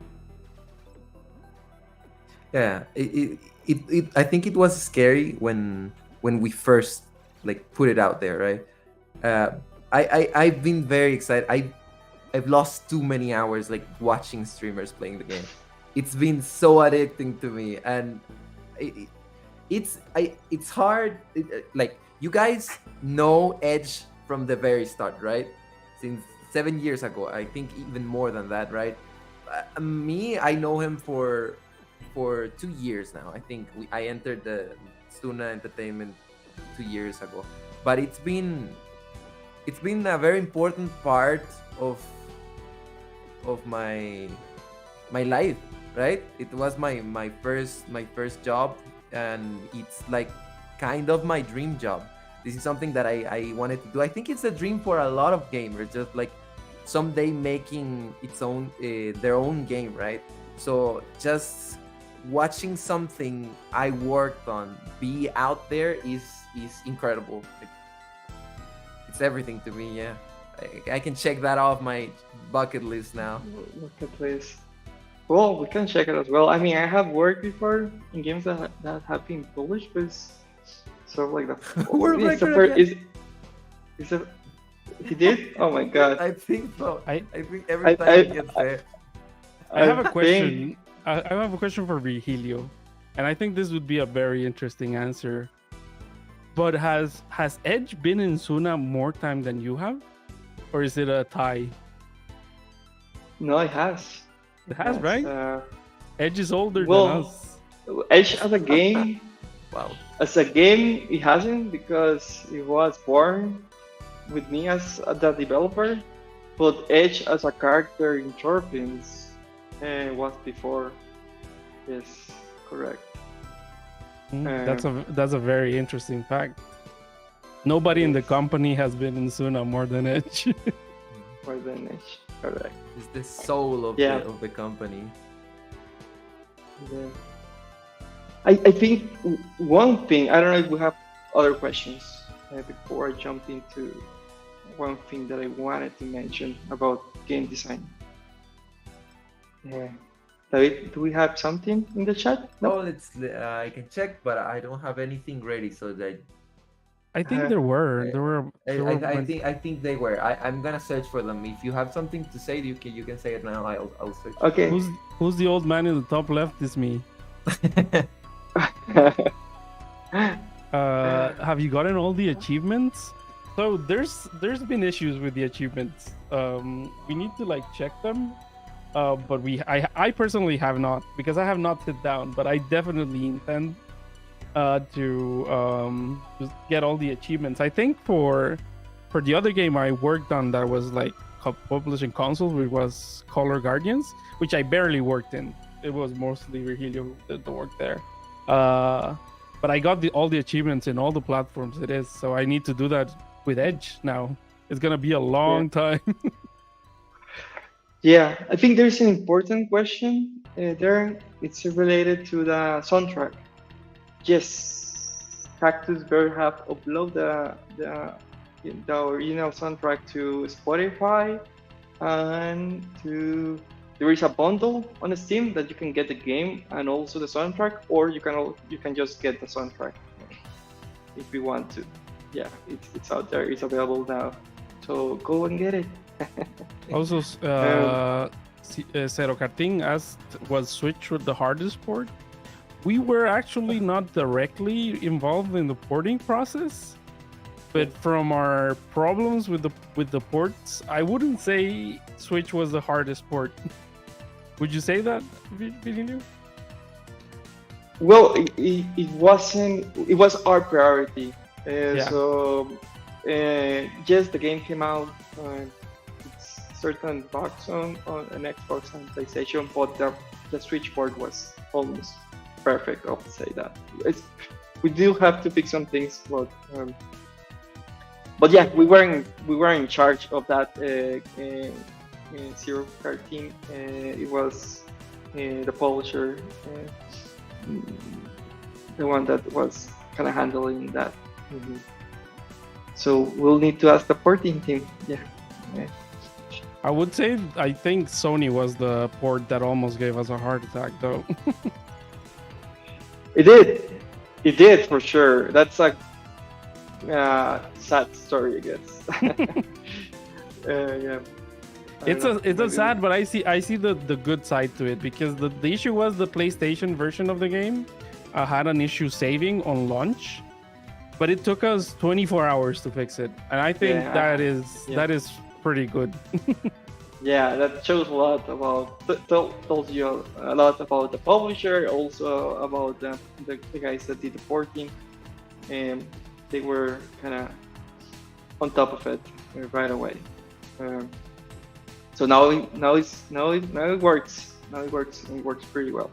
Yeah, I think it was scary when we first like put it out there, right? I've been very excited. I've lost too many hours like watching streamers playing the game. It's been so addicting to me, and it's hard. Like you guys know Edge from the very start, right? Since 7 years ago, I think even more than that, right? Me, I know him for 2 years now. I think I entered the Sunna Entertainment 2 years ago, but it's been a very important part of my life, right? It was my first job, and it's like kind of my dream job. This is something that I wanted to do. I think it's a dream for a lot of gamers, just like someday making their own game, right? So just watching something I worked on be out there is incredible. Like, it's everything to me. Yeah, I can check that off my bucket list now. Bucket list. Well, we can check it as well. I mean, I have worked before in games that have been published, but it's sort of like the World it's the record first. Is it? He did? Oh my god! I think so. I think every time I- he gets there. I have a think- question. I have a question for Virgilio, and I think this would be a very interesting answer. But has Edge been in Sunna more time than you have, or is it a tie? No, it has. It has, Yes, right? Edge is older than Well, us. Edge as a game, Wow. it hasn't because it was born with me as the developer. But Edge as a character in Torpins was before. Yes, correct. That's a very interesting fact. Nobody in the Yes. company has been in Sunna more than Edge. More than Edge, correct. It's the soul of Yeah. the company. Yeah. I think one thing, I don't know if we have other questions before I jump into one thing that I wanted to mention about game design. Yeah. David, do we have something in the chat? No. Oh, I can check, but I don't have anything ready. So that I think there were. I think they were. I'm gonna search for them. If you have something to say, you can say it now. I'll search. Okay. Who's the old man in the top left? Is me. Have you gotten all the achievements? So there's been issues with the achievements. We need to like check them. But I personally have not, because I have not sit down, but I definitely intend to just get all the achievements. I think for the other game I worked on that was like publishing console, which was Color Guardians, which I barely worked in. It was mostly Virgilio who did the work there. But I got all the achievements in all the platforms it is, so I need to do that with Edge now. It's gonna be a long time. Yeah, I think there's an important question there. It's related to the soundtrack. Yes, Cactus Bird have uploaded the original soundtrack to Spotify, and there is a bundle on Steam that you can get the game and also the soundtrack, or you can just get the soundtrack if you want to. Yeah, it's out there. It's available now, so go and get it. Also, Zero Karting asked, was Switch the hardest port? We were actually not directly involved in the porting process, but from our problems with the ports, I wouldn't say Switch was the hardest port. Would you say that, Virgilio? Well, it wasn't. It was our priority. Yeah. So, yes, the game came out. It's certain bugs on an Xbox and PlayStation, but the Switch port was almost perfect. I would say that. We do have to fix some things, but yeah, we were in charge of that Zero Card team. It was the publisher, the one that was kind of handling that. So we'll need to ask the porting team. Yeah. I would say I think Sony was the port that almost gave us a heart attack, though. It did for sure. That's like sad story, I guess. Yeah. It's a sad, but I see the good side to it, because the issue was the PlayStation version of the game had an issue saving on launch, but it took us 24 hours to fix it, and I think that is pretty good. Yeah, that shows a lot about tells you a lot about the publisher, also about the guys that did the porting, and they were kind of on top of it right away. So now it works. Now it works, and it works pretty well.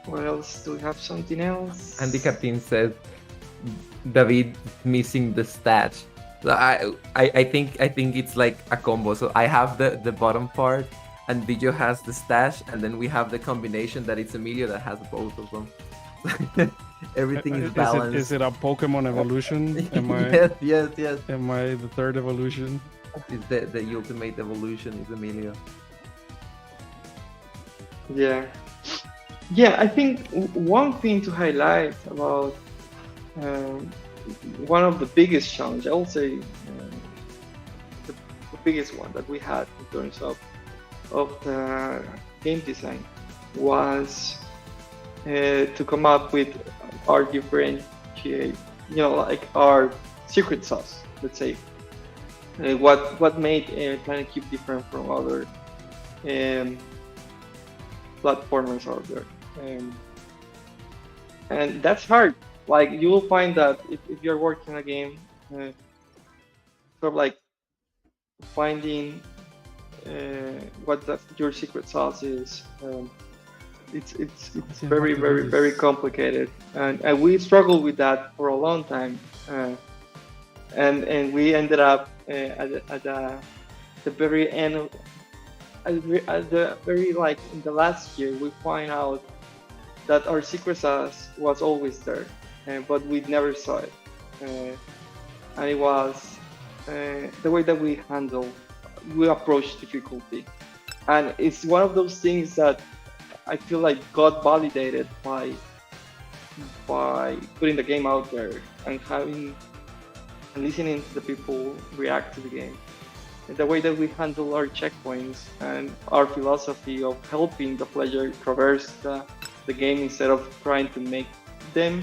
What else? Do we have something else? Andy Cartin says David missing the stash. I think it's like a combo. So I have the bottom part, and Video has the stash, and then we have the combination that it's Emilio that has both of them. Everything is balanced. Is it a Pokemon evolution? Yes. Am I the third evolution? It's the ultimate evolution is Emilio. Yeah, I think one thing to highlight about one of the biggest challenges, I will say the biggest one that we had in terms of the game design was to come up with our differentiate, like our secret sauce, let's say. what made Planet Cube different from other um, platformers out there. Um, and that's hard. Like you will find that if you're working a game, sort of like finding what your secret sauce is. It's See how very to do very this. complicated, and we struggled with that for a long time, and we ended up at the very end of, at the very like in the last year we find out that our secret sauce was always there, but we never saw it, and it was the way that we approach difficulty, and it's one of those things that I feel like got validated by putting the game out there and having and listening to the people react to the game. And the way that we handle our checkpoints and our philosophy of helping the player traverse the game instead of trying to make them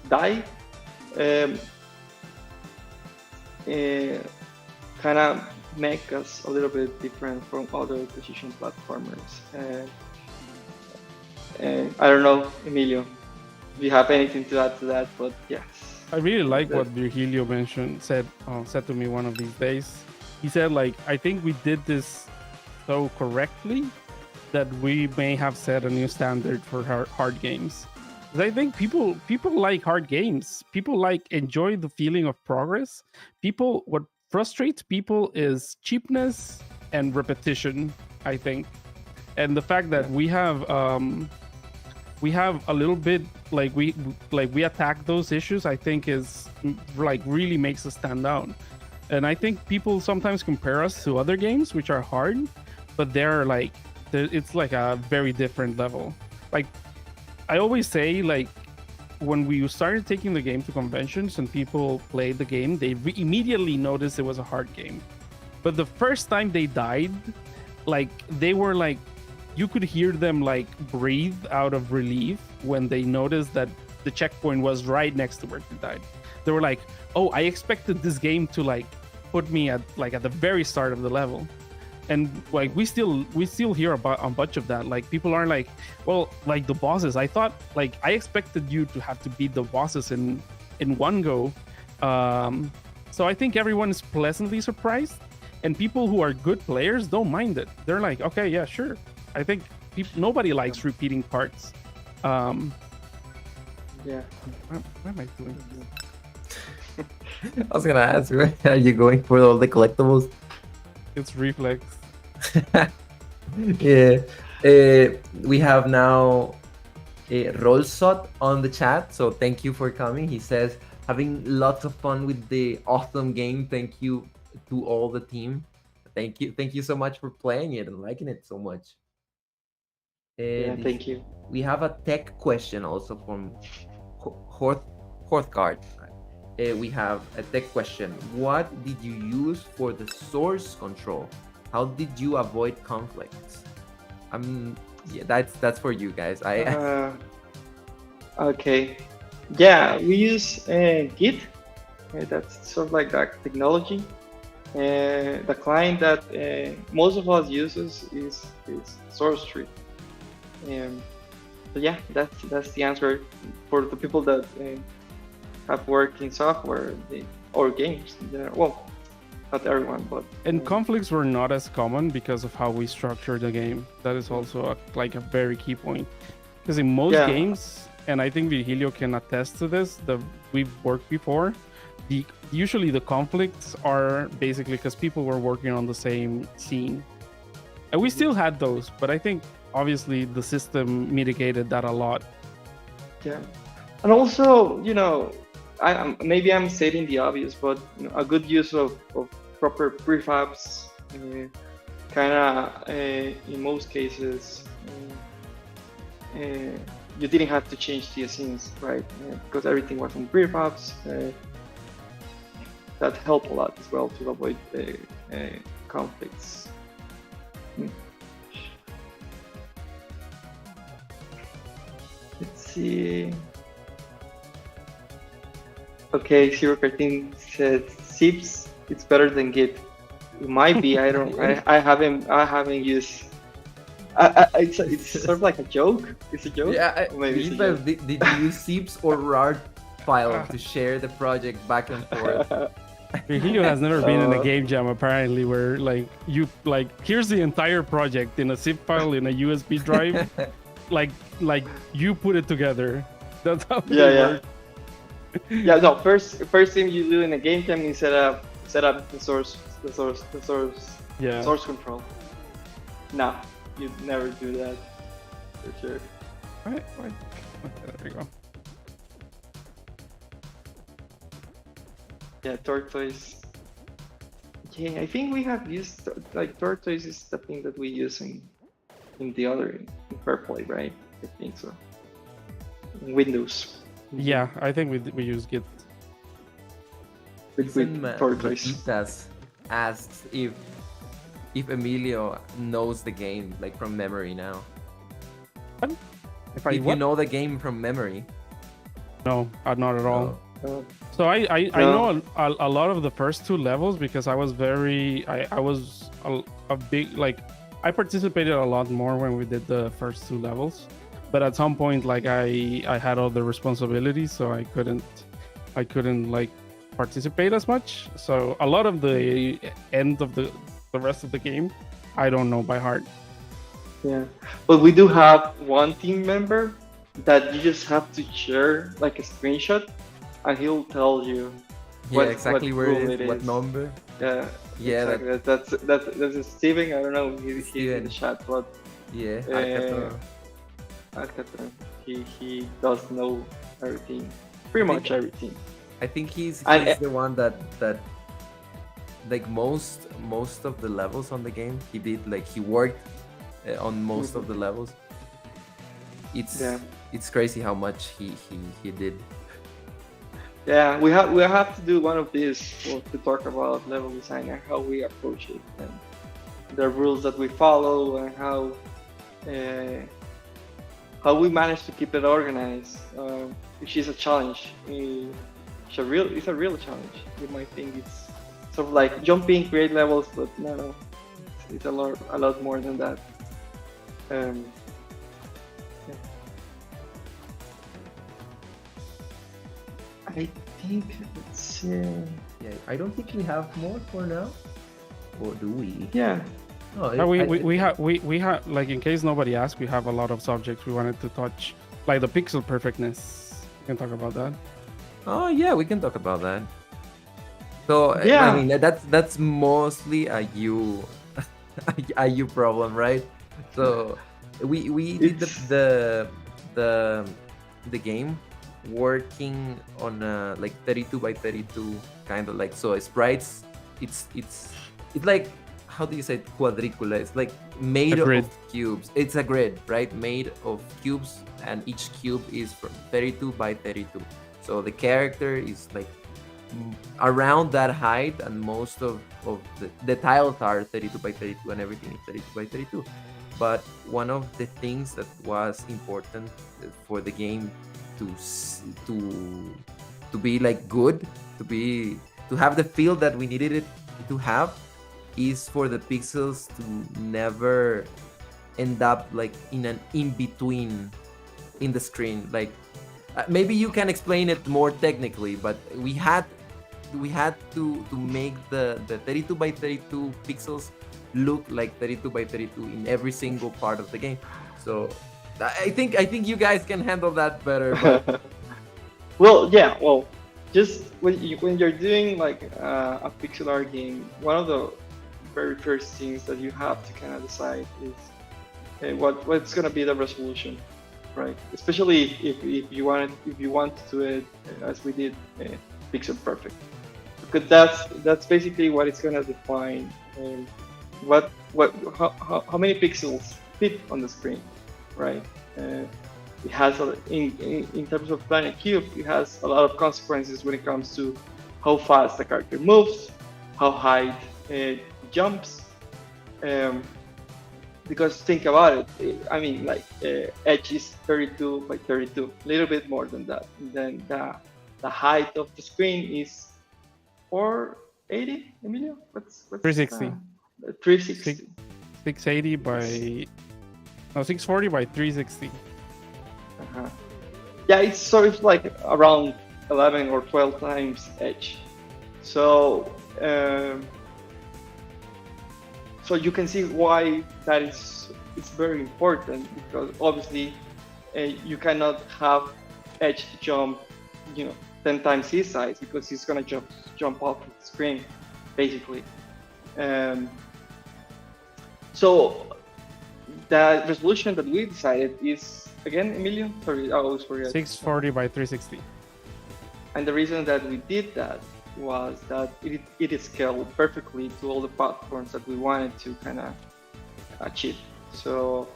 die, um, kind of make us a little bit different from other precision platformers. And I don't know, Emilio, if you have anything to add to that, but yes. I really like That- what Virgilio said to me one of these days. He said, like, I think we did this so correctly that we may have set a new standard for hard games. 'Cause I think people like hard games. People like enjoy the feeling of progress. What frustrates people is cheapness and repetition, I think. And the fact that we have a little bit we attack those issues, I think is like really makes us stand out. And I think people sometimes compare us to other games which are hard, but it's like a very different level. Like I always say, like when we started taking the game to conventions and people played the game, they immediately noticed it was a hard game. But the first time they died, like they were like, you could hear them like breathe out of relief when they noticed that the checkpoint was right next to where they died. They were like, "Oh, I expected this game to like put me at the very start of the level," and like we still hear about a bunch of that. Like people are like, "Well, like the bosses, I thought like I expected you to have to beat the bosses in one go." So I think everyone is pleasantly surprised, and people who are good players don't mind it. They're like, "Okay, yeah, sure." I think nobody likes repeating parts. Yeah. Why am I doing this? I was gonna ask, right? Are you going for all the collectibles? It's reflex. Yeah. We have now Rolsot on the chat, so thank you for coming. He says, having lots of fun with the awesome game. Thank you to all the team. Thank you so much for playing it and liking it so much. Yeah, thank you. We have a tech question also from Horthgard. We have a tech question. What did you use for the source control? How did you avoid conflicts? Yeah, that's for you guys. Okay. Yeah, we use Git. That's sort of like that technology. The client that most of us uses is SourceTree. So yeah, that's the answer for the people that have worked in software or games in general. Well, not everyone, but And conflicts were not as common because of how we structure the game. That is also a very key point. Because in most games, and I think Virgilio can attest to this, we've worked before, usually the conflicts are basically because people were working on the same scene. And we still had those, but I think obviously the system mitigated that a lot. Yeah. And also, maybe I'm stating the obvious, but a good use of proper prefabs, in most cases, you didn't have to change the scenes, right? Because everything was on prefabs. That helped a lot as well to avoid conflicts. Let's see. Okay, Zero Cartoon said Zips, it's better than Git. It might be. I don't. I haven't used. It's sort of like a joke. It's a joke. Yeah, Or maybe it's a Meanwhile, joke. did you use zips or RAR file to share the project back and forth? Virgilio has never been in a Uh, game jam apparently where like you like here's the entire project in a zip file in a USB drive, like you put it together. That's how Yeah, it yeah. works. Yeah. No. First thing you do in a game jam is set up the Yeah. source control. Nah, you'd never do that for sure. Right. Okay, there you go. Yeah, tortoise. Yeah, I think we have used like tortoise is the thing that we use in the other in Fairplay, right? I think so. In Windows. Yeah, I think we use Git. With tortoise. Matitas asked if Emilio knows the game like from memory now. If I If you what? know the game from memory. No, not at all. Oh. So I No. know a lot of the first two levels because I was I was a big like I participated a lot more when we did the first two levels, but at some point like I had other responsibilities, so I couldn't like participate as much. So a lot of the end of the rest of the game I don't know by heart. Yeah. But we do have one team member that you just have to share like a screenshot and he'll tell you Yeah, exactly what where room it is, what number. Yeah. Yeah, Exactly. That's Steven. I don't know. He's in Steven. the chat, but Yeah, Uh, Alcatraz. Alcatraz, he does know everything, pretty I much think- everything. I think he's And- the one that like most of the levels on the game he did, like he worked on most of the levels. Yeah. It's crazy how much he did. Yeah, we have to do one of these to talk about level design and how we approach it and the rules that we follow and how we manage to keep it organized, which is a challenge. It's a real challenge. You might think it's sort of like jumping, create levels, but no, it's a lot more than that. Um, yeah. I think it's Yeah, I don't think we have more for now. Or do we? yeah. No, We have like in case nobody asked, we have a lot of subjects we wanted to touch, like the pixel perfectness. We can talk about that. Oh yeah, we can talk about that. So Yeah. I mean that's mostly a you a you problem, right? So we did It's- the game working on like 32 by 32 kind of like, so sprites. It's like, how do you say it? Quadricula. It's like made A grid. of cubes. It's a grid, right? Made of cubes, and each cube is from 32 by 32. So the character is like around that height, and most of the tiles are 32 by 32, and everything is 32 by 32. But one of the things that was important for the game to be like good, to have the feel that we needed it to have, is for the pixels to never end up like in an in-between in the screen. Like maybe you can explain it more technically, but we had to make the 32 by 32 pixels look like 32 by 32 in every single part of the game. So I think you guys can handle that better. But Well, yeah. Well, just when you're doing like a pixel art game, one of the very first things that you have to kind of decide is what's gonna be the resolution, right? Especially if you want to do it as we did, pixel perfect, because that's basically what it's gonna define how many pixels fit on the screen, right? It has in terms of Planet Cube, it has a lot of consequences when it comes to how fast the character moves, how high it jumps. Because think about it, I mean, like edge is 32 by 32, a little bit more than that. And then the height of the screen is 4 680, Emilio? What's 360. 360? 680 by 640 by 360. Uh-huh. Yeah, it's sort of like around 11 or 12 times edge. So so you can see why that is it's very important, because obviously you cannot have edge jump 10 times his size, because he's gonna jump off the screen basically. um, so the resolution that we decided is, again, Emilio, sorry, I always forget. 640 by 360. And the reason that we did that was that it is scaled perfectly to all the platforms that we wanted to kind of achieve. So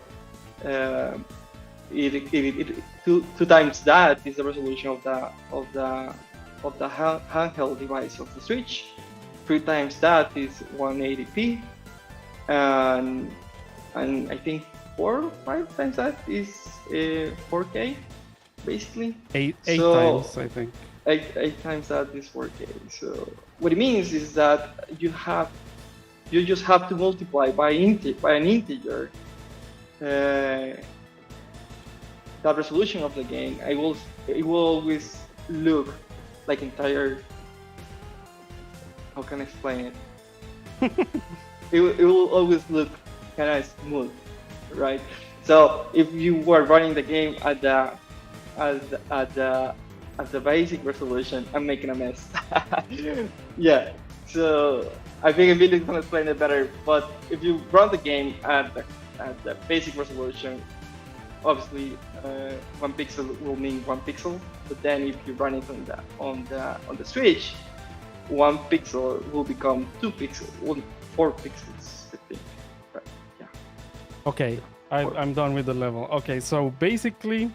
two times that is the resolution of the handheld device of the Switch. 3 times that is 180p, and I think 4 or 5 times that is 4K, basically. Eight So- times, I think. 8 times that is 4K. So what it means is that you just have to multiply by an integer the resolution of the game. It will always look like entire. How can I explain it? it will always look kind of smooth, right? So if you were running the game at the basic resolution, I'm making a mess. Yeah. So I think Emilio is gonna explain it better. But if you run the game at the basic resolution, obviously 1 pixel will mean 1 pixel. But then if you run it on the Switch, 1 pixel will become 2 pixels, 4 pixels, I think. Right. Yeah. Okay, I'm done with the level. Okay, so basically,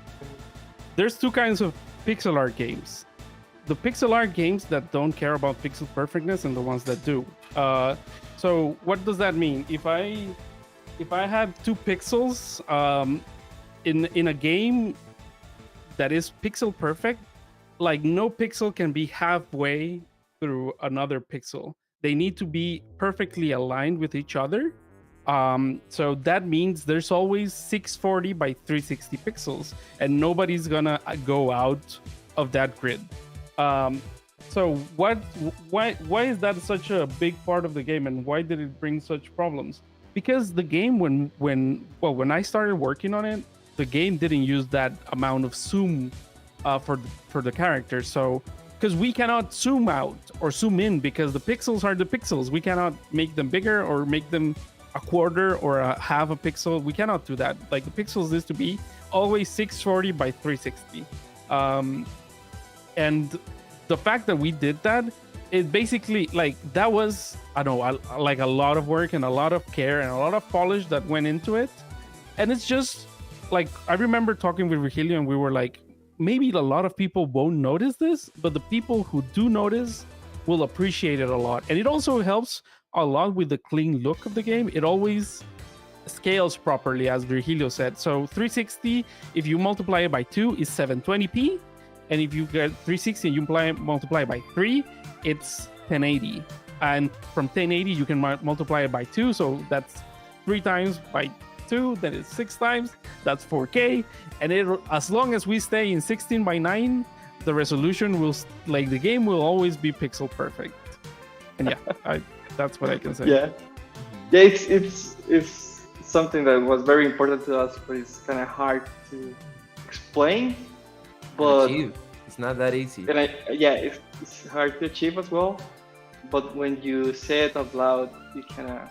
there's two kinds of pixel art games. The pixel art games that don't care about pixel perfectness, and the ones that do. So what does that mean? If I have 2 pixels in a game that is pixel perfect, like no pixel can be halfway through another pixel. They need to be perfectly aligned with each other. So that means there's always 640 by 360 pixels, and nobody's gonna go out of that grid. So why is that such a big part of the game, and why did it bring such problems? Because the game, when I started working on it, the game didn't use that amount of zoom for the characters. So because we cannot zoom out or zoom in, because the pixels are the pixels, we cannot make them bigger or make them a quarter or a half a pixel. We cannot do that. Like, the pixels needs to be always 640 by 360. And the fact that we did that, it basically, like, that was, I don't know, like a lot of work and a lot of care and a lot of polish that went into it. And it's just like, I remember talking with Virgilio and we were like, maybe a lot of people won't notice this, but the people who do notice will appreciate it a lot. And it also helps a lot with the clean look of the game. It always scales properly, as Virgilio said. So 360, if you multiply it by 2, is 720p. And if you get 360 and you multiply it by 3, it's 1080. And from 1080, you can multiply it by 2. So that's 3 times by 2, then it's 6 times. That's 4K. And as long as we stay in 16 by 9, the resolution will, like, the game will always be pixel perfect. And yeah, that's what I can say. Yeah, it's something that was very important to us, but it's kind of hard to explain. But achieve. It's not that easy. And it's hard to achieve as well. But when you say it out loud, you kind of,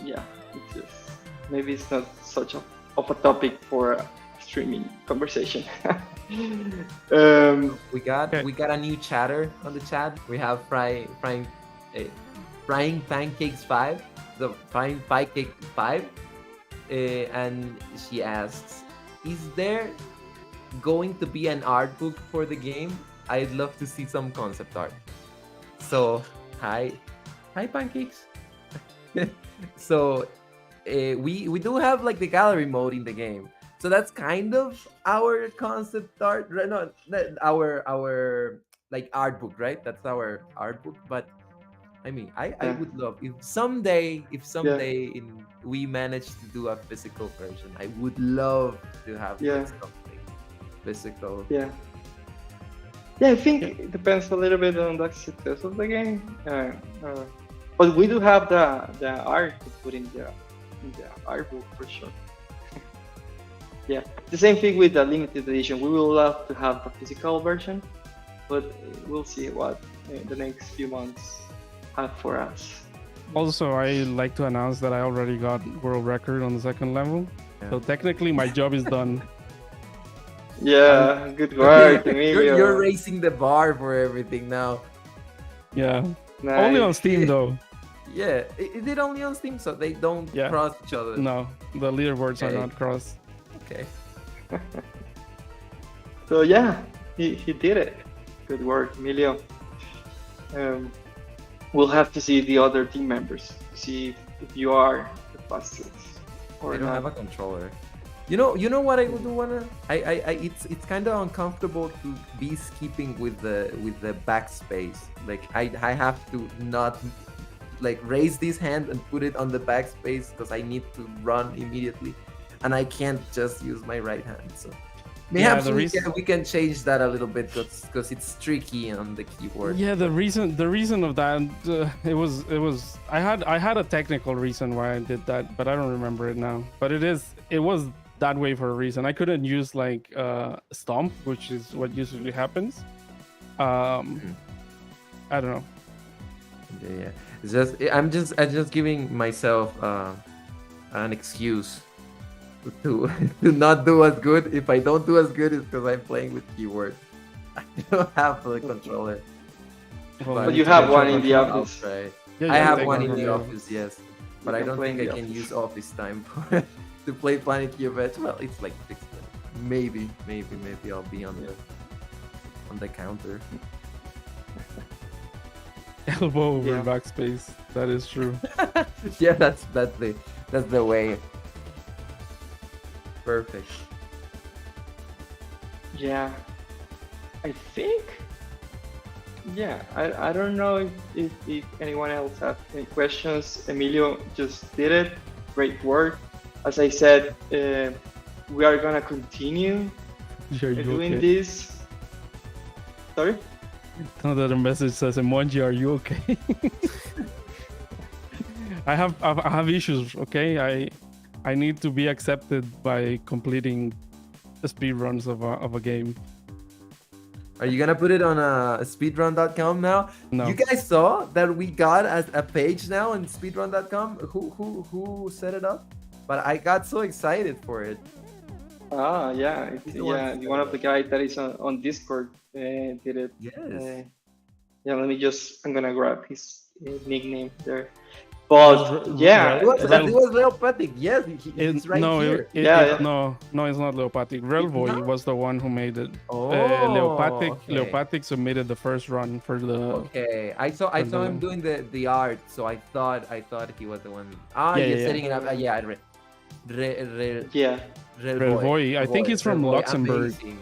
it's just, maybe it's not such of a topic for a streaming conversation. We got a new chatter on the chat. We have frying pancakes 5, the frying pancake 5, and she asks, "Is there going to be an art book for the game? I'd love to see some concept art." So hi pancakes. So we do have like the gallery mode in the game. So that's kind of our concept art, no, our like art book, right? That's our art book. But I mean, I Yeah. would love if Yeah. someday in we manage to do a physical version, I would love to have like Yeah. something physical. Yeah. Yeah, I think Yeah. it depends a little bit on the success of the game. Uh, but we do have the art to put in the art book for sure. Yeah, the same thing with the limited edition. We will love to have the physical version, but we'll see what the next few months have for us. Also, I like to announce that I already got world record on the second level. Yeah. So technically, my job is done. Yeah, good work, Emilio. You're raising the bar for everything now. Yeah. Nice. Only on Steam though. Yeah, is it only on Steam so they don't Yeah. cross each other? No, the leaderboards are Okay. not crossed. Okay. So yeah, he did it. Good work, Emilio. We'll have to see the other team members to see if you are the fastest or I don't not. have a controller. You know what I would wanna. It's kind of uncomfortable to be skipping with the backspace. Like I have to not like raise this hand and put it on the backspace because I need to run immediately, and I can't just use my right hand. So perhaps the reason- we can change that a little bit because it's tricky on the keyboard. Yeah, the reason of that it was I had a technical reason why I did that, but I don't remember it now. But it was that way for a reason. I couldn't use like stomp, which is what usually happens. I don't know. Yeah. It's just I'm just giving myself an excuse to to not do as good. If I don't do as good, it's because I'm playing with keyboard. I don't have the controller. Well, But you to have get your one in the controller. office. Right. Yeah, I you have take one in from the your- office, yes, but I can don't play in think I the can office. use office time for, to play Planet Geovetch. Well, it's like 6 minutes. Maybe I'll be on the counter. Elbow over Yeah. backspace. That is true. Yeah, that's the way. Perfect. Yeah, I think. Yeah, I don't know if anyone else has any questions. Emilio just did it. Great work. As I said, we are gonna continue Are you doing okay? this. Sorry. Another message says, "Emoji, are you okay?" I have issues. Okay, I need to be accepted by completing the speed runs of a game. Are you gonna put it on speedrun.com now? No. You guys saw that we got a page now on speedrun.com. Who set it up? But I got so excited for it. Ah, yeah, He's the one yeah. who One set of the guys that is on Discord did it. Yes. Yeah, I'm gonna grab his nickname there. But yeah, It was Leo Patrick. Yes, it's right no, here. Yeah. no, it's not Leopatic. Relvoy not? was the one who made it. Oh, Leopatic submitted the first run for the. Okay, I saw him doing the art, so I thought he was the one. Yeah, you're yeah, setting it up. Yeah, yeah. Relvoy. I think he's from Luxembourg. Amazing.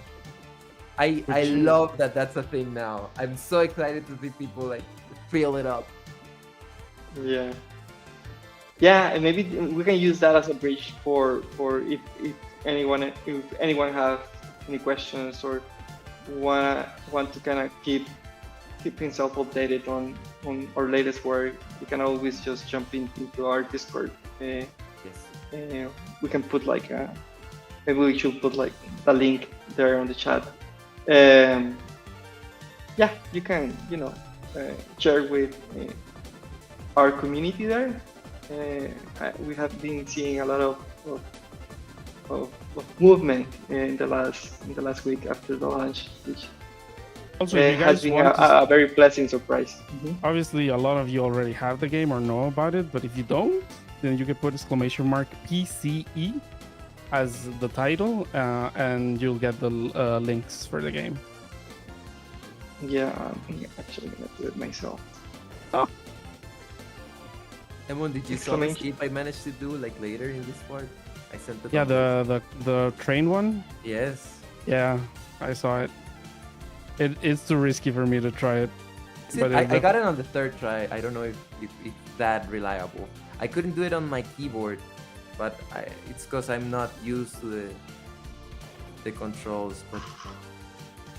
I love that that's a thing now. I'm so excited to see people like fill it up. Yeah. Yeah, and maybe we can use that as a bridge for if anyone has any questions or want to kind of keep himself updated on our latest work. You can always just jump into our Discord. Yes. We can put like maybe we should put like the link there on the chat. Yeah, you can share with our community there. We have been seeing a lot of movement in the last week after the launch, which Also, if you has guys been want to, a very pleasant surprise. obviously a lot of you already have the game or know about it, but if you don't, then you can put !PCE as the title, and you'll get the links for the game. Yeah, I'm actually gonna do it myself. Emon, did you saw the Exclamation. skip I managed to do like later in this part? I sent it. Yeah, on the train one. Yes. Yeah, I saw it. It's too risky for me to try it. But I got it on the third try. I don't know if it's that reliable. I couldn't do it on my keyboard, but it's because I'm not used to the controls. But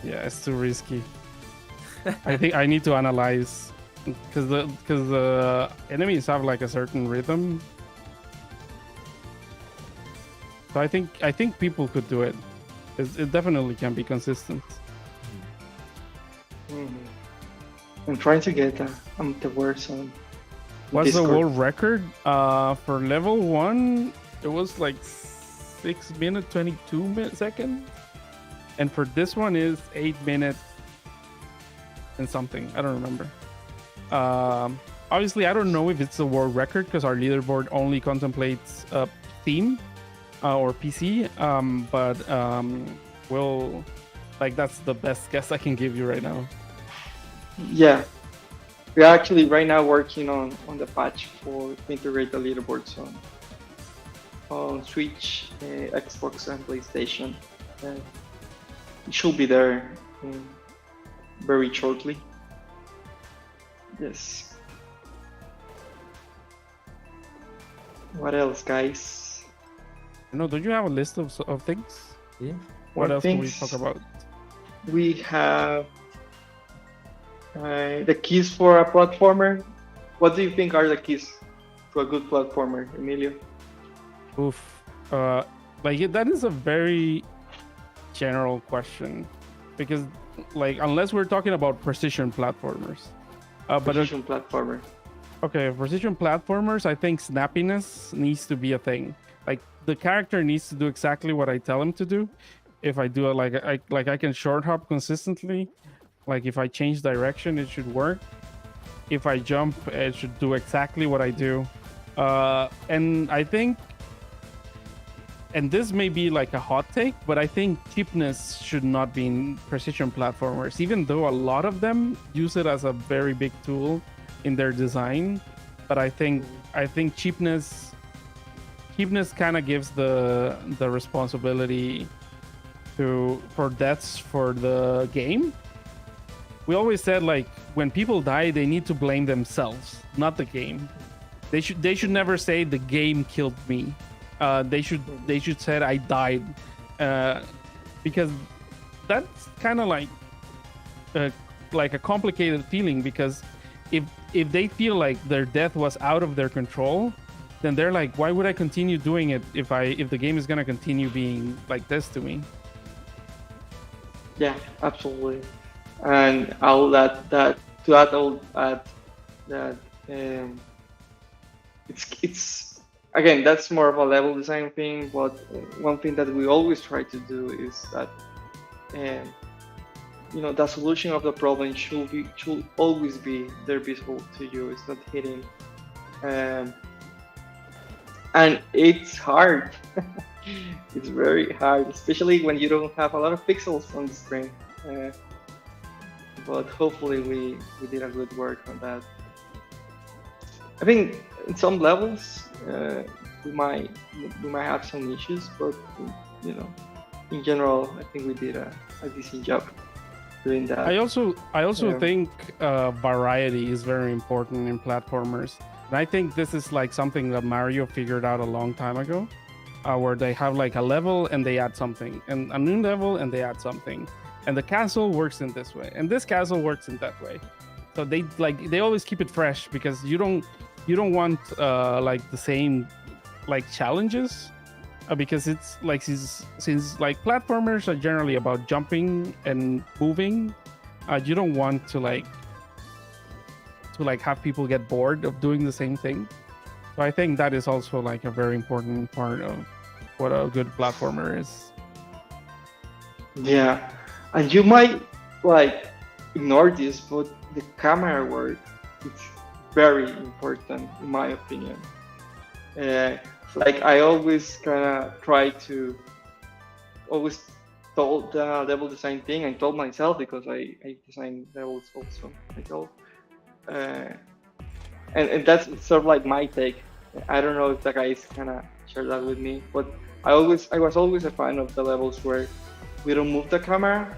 yeah, it's too risky. I think I need to analyze because the enemies have like a certain rhythm. So I think people could do it. It definitely can be consistent. I'm trying to get the words on What's the Discord. world record? For level 1, it was like 6 minutes 22 seconds, and for this one is 8 minutes and something. I don't remember. Obviously, I don't know if it's a world record because our leaderboard only contemplates Steam or PC. But we'll like that's the best guess I can give you right now. Yeah, we're actually right now working on the patch for to integrate the leaderboards on Switch, Xbox, and PlayStation. It should be there very shortly. Yes. What else, guys? No, don't you have a list of things? yeah, What More else can we things. talk about? We have the keys for a platformer. What do you think are the keys to a good platformer, Emilio? Oof. That is a very general question because unless we're talking about precision platformers. Precision platformer. Okay, precision platformers, I think snappiness needs to be a thing. Like the character needs to do exactly what I tell him to do. If I do it I can short hop consistently. Like if I change direction, it should work. If I jump, it should do exactly what I do. And I think, and this may be like a hot take, but I think cheapness should not be in precision platformers, even though a lot of them use it as a very big tool in their design. But I think cheapness kind of gives the responsibility for deaths for the game. We always said like when people die, they need to blame themselves, not the game. They should never say the game killed me. They should say I died, because that's kind of like a complicated feeling. Because if they feel like their death was out of their control, then they're like, why would I continue doing it if the game is gonna continue being like this to me? Yeah, absolutely. And I'll add that it's again, that's more of a level design thing. But one thing that we always try to do is that the solution of the problem should always be there visible to you. It's not hidden, and it's hard. It's very hard, especially when you don't have a lot of pixels on the screen. But hopefully we did a good work on that. I think in some levels we might have some issues, but in general, I think we did a decent job doing that. I also think variety is very important in platformers, and I think this is like something that Mario figured out a long time ago, where they have like a level and they add something, and a new level and they add something, and the castle works in this way, and this castle works in that way. So they always keep it fresh because you don't want like the same like challenges, because it's like since like platformers are generally about jumping and moving, you don't want to have people get bored of doing the same thing. So I think that is also like a very important part of what a good platformer is. Yeah, and you might like ignore this, but the camera work is very important in my opinion. Like I always kind of try to always told the level design thing. I told myself because I design levels also myself, and that's sort of like my take. I don't know if the guys kind of share that with me, but I was always a fan of the levels where we don't move the camera,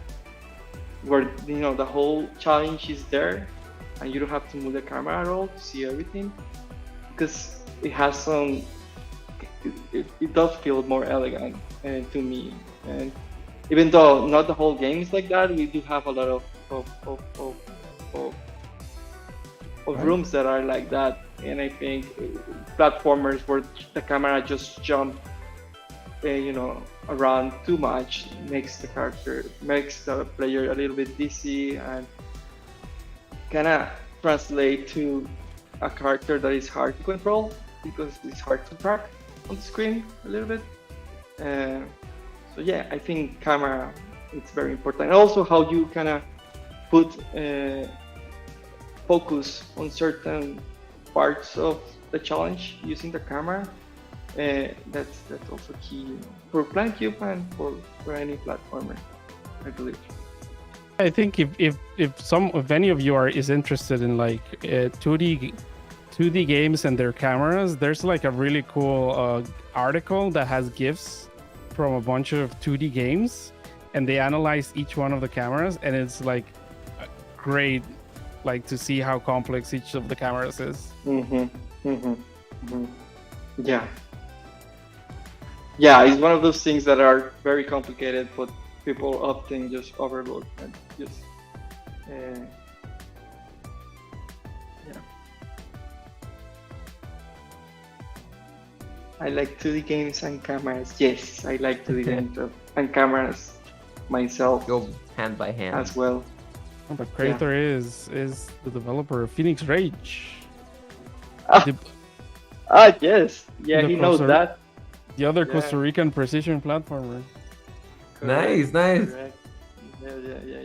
where the whole challenge is there, and you don't have to move the camera at all to see everything, because it has some. It does feel more elegant to me, and even though not the whole game is like that, we do have a lot of Right. rooms that are like that, and I think platformers where the camera just jump, around too much makes the player a little bit dizzy and kind of translate to a character that is hard to control because it's hard to track on the screen a little bit. So yeah, I think camera it's very important. And also how you kind of put focus on certain parts of the challenge using the camera. That's also key for Plan Cube and for any platformer, I believe. I think if any of you is interested in like 2D games and their cameras, there's like a really cool article that has GIFs from a bunch of 2D games, and they analyze each one of the cameras, and it's like great, like to see how complex each of the cameras is. Yeah. Yeah, it's one of those things that are very complicated, but people often just overlook and just. Yeah. I like 2D games and cameras. Yes, I like 2D games and cameras myself Go hand by hand. as well. The creator is the developer of Phoenix Rage. Ah, The, yes. Yeah, The he knows professor- that. the other Yeah. Costa Rican precision platformer. Nice, nice. Correct.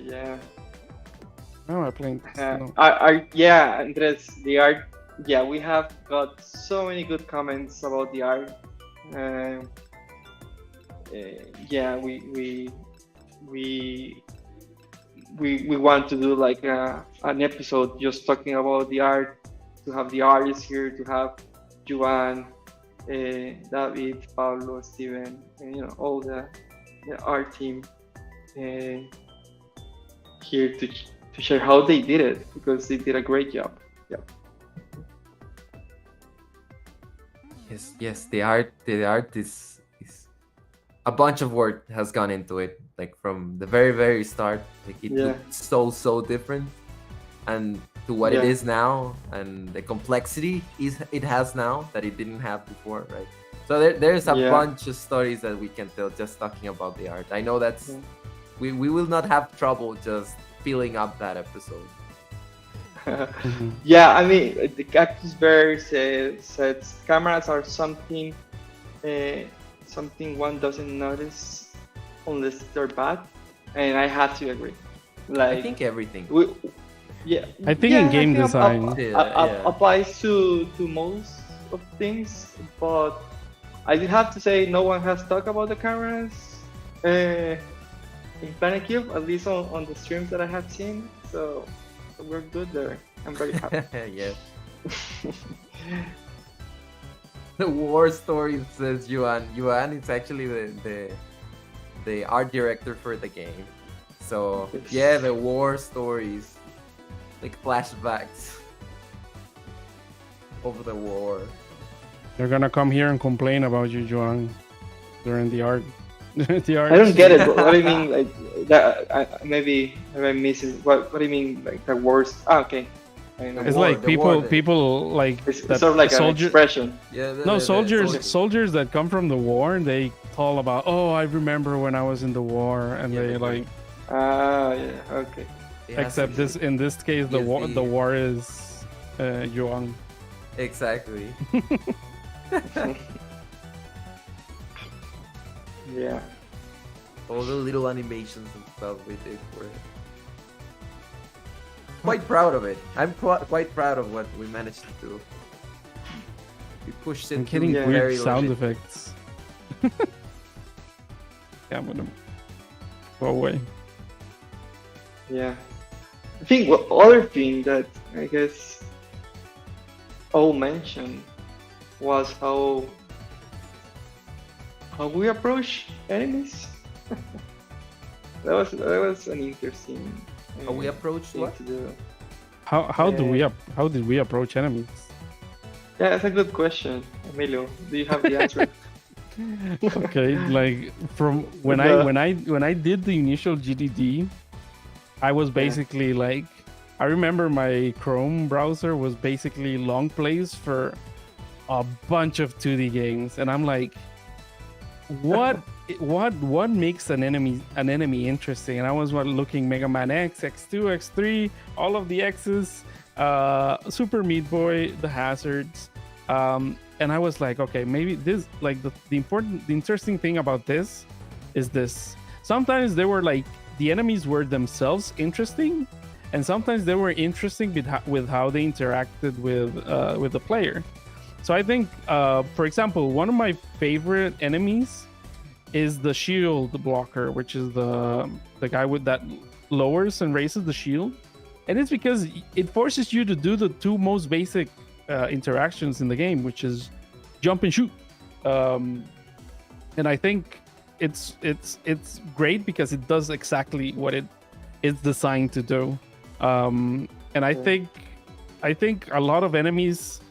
Yeah. No, I'm playing. No. Yeah, Andres, the art. Yeah, we have got so many good comments about the art. Yeah, we want to do like an episode just talking about the art, to have the artists here, to have Juan, David, Pablo, Steven, and all the art team here to share how they did it, because they did a great job. Yeah. Yes, the art is a bunch of work has gone into it, like from the very start. Like it Yeah. looked so different, and to what it Yeah. is now, and the complexity it has now that it didn't have before, right? So there's a Yeah. bunch of stories that we can tell just talking about the art. I know that's Yeah. we will not have trouble just filling up that episode. Yeah, I mean, the Cactus Bear says cameras are something one doesn't notice unless they're bad, and I have to agree. Like, I think everything. yeah, I think in game design- applies to most of things, but I did have to say no one has talked about the cameras in Planet Cube, at least on the streams that I have seen. So we're good there. I'm very happy. Yes. The war story, says Yuan. Yuan is actually the art director for the game. So Yes. yeah, the war stories, like flashbacks of the war. They're gonna come here and complain about you, Joan, during the art. the art. I don't get it. What do you mean, like that? Maybe I'm missing. What do you mean, like the worst? Okay. I know. It's war, like the war that- people like It's that sort of like an soldier. expression. Yeah. No, the soldiers that come from the war, they tell about, oh, I remember when I was in the war, and Yeah, they they do. like. Ah, yeah. Okay. It has Except to be- this, in this case, the war, PTSD. the war is Yuan. Exactly. Yeah. All the little animations and stuff we did for it. Quite proud of it. I'm quite proud of what we managed to do. We pushed it I'm to getting Yeah. weird very sound legit. effects. Yeah, I'm gonna go away. Yeah. I think other thing that I guess all mentioned was how we approach enemies. that was an interesting Are we approached thing what? to do. How did we approach enemies? Yeah, that's a good question, Emilio. Do you have the answer? Okay, like from when The- when I did the initial GDD, I was basically like, I remember my Chrome browser was basically long plays for a bunch of 2D games, and I'm like, what what makes an enemy interesting? And I was looking Mega Man X, X2, X3, all of the X's, Super Meat Boy, the Hazards, and I was like, okay, maybe this, like the interesting thing about this is this. Sometimes they were like, the enemies were themselves interesting, and sometimes they were interesting with how they interacted with the player. So I think, for example, one of my favorite enemies is the shield blocker, which is the guy with that lowers and raises the shield, and it's because it forces you to do the two most basic interactions in the game, which is jump and shoot. And I think it's great because it does exactly what it is designed to do. And I think a lot of enemies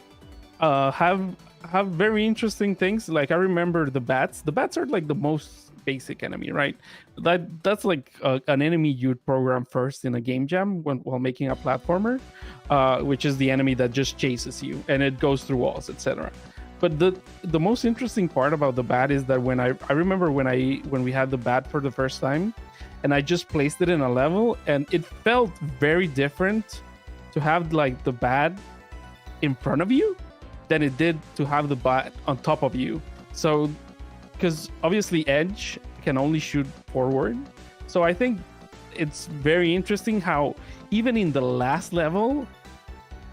have very interesting things. Like I remember the bats. The bats are like the most basic enemy, right? That's like an enemy you'd program first in a game jam while making a platformer, which is the enemy that just chases you and it goes through walls, etc. But the most interesting part about the bat is that when I remember when we had the bat for the first time, and I just placed it in a level, and it felt very different to have like the bat in front of you than it did to have the bat on top of you. So, because obviously Edge can only shoot forward, so I think it's very interesting how even in the last level,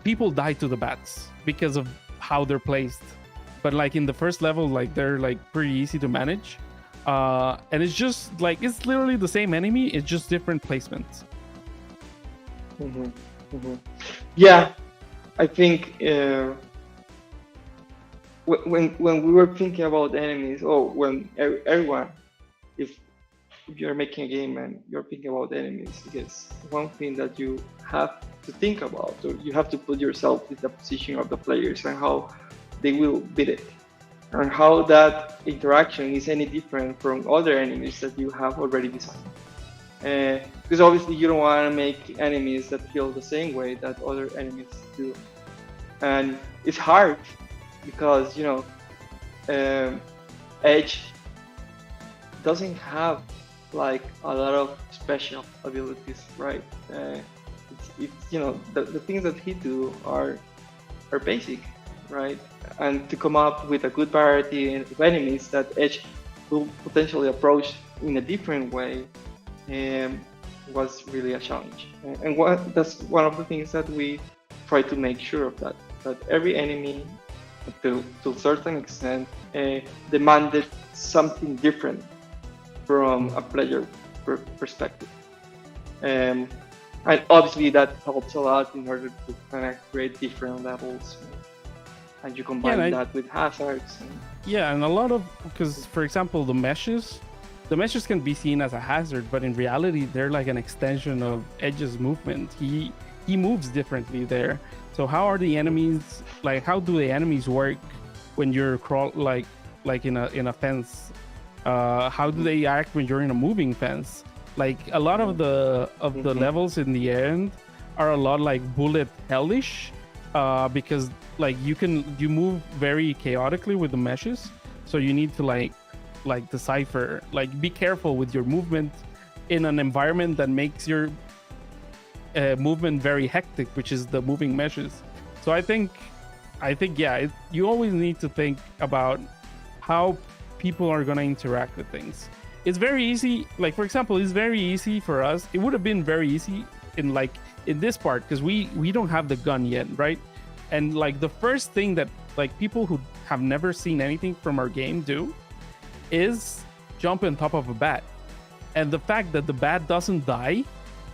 people die to the bats because of how they're placed. But like in the first level, like they're like pretty easy to manage, and it's just like it's literally the same enemy, it's just different placements. Yeah, I think when we were thinking about enemies, or when everyone, if you're making a game and you're thinking about enemies, I guess one thing that you have to think about, or you have to put yourself in the position of the players and how they will beat it, and how that interaction is any different from other enemies that you have already designed. Because obviously you don't want to make enemies that feel the same way that other enemies do, and it's hard because Edge doesn't have like a lot of special abilities, right? It's the things that he do are basic, right? And to come up with a good variety of enemies that Edge will potentially approach in a different way was really a challenge. And that's one of the things that we try to make sure of, that every enemy, to a certain extent, demanded something different from a player perspective. And obviously that helps a lot in order to kind of create different levels. And you combine that with hazards. And a lot of, because for example, the meshes can be seen as a hazard, but in reality, they're like an extension of Edge's movement. He moves differently there. So how are the enemies, like how do the enemies work when you're like in a fence? How do they act when you're in a moving fence? Like a lot of the levels in the end are a lot like bullet hellish, because like you move very chaotically with the meshes, so you need to like decipher, like be careful with your movement in an environment that makes your movement very hectic, which is the moving meshes. So I think you always need to think about how people are going to interact with things. It's very easy, like for example, it's very easy for us. It would have been very easy in this part because we don't have the gun yet, right? And like the first thing that like people who have never seen anything from our game do is jump on top of a bat. And the fact that the bat doesn't die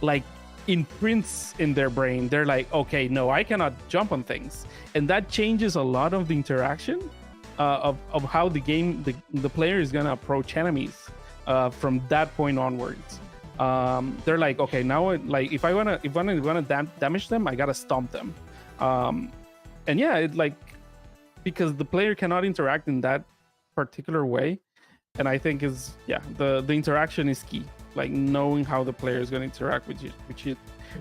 like imprints in their brain. They're like, okay, no, I cannot jump on things. And that changes a lot of the interaction of how the game, the player is gonna approach enemies from that point onwards. they're like, okay, now like if I wanna damage them, I gotta stomp them. And yeah, it like, because the player cannot interact in that particular way, and I think is, yeah, the interaction is key, like knowing how the player is going to interact with you,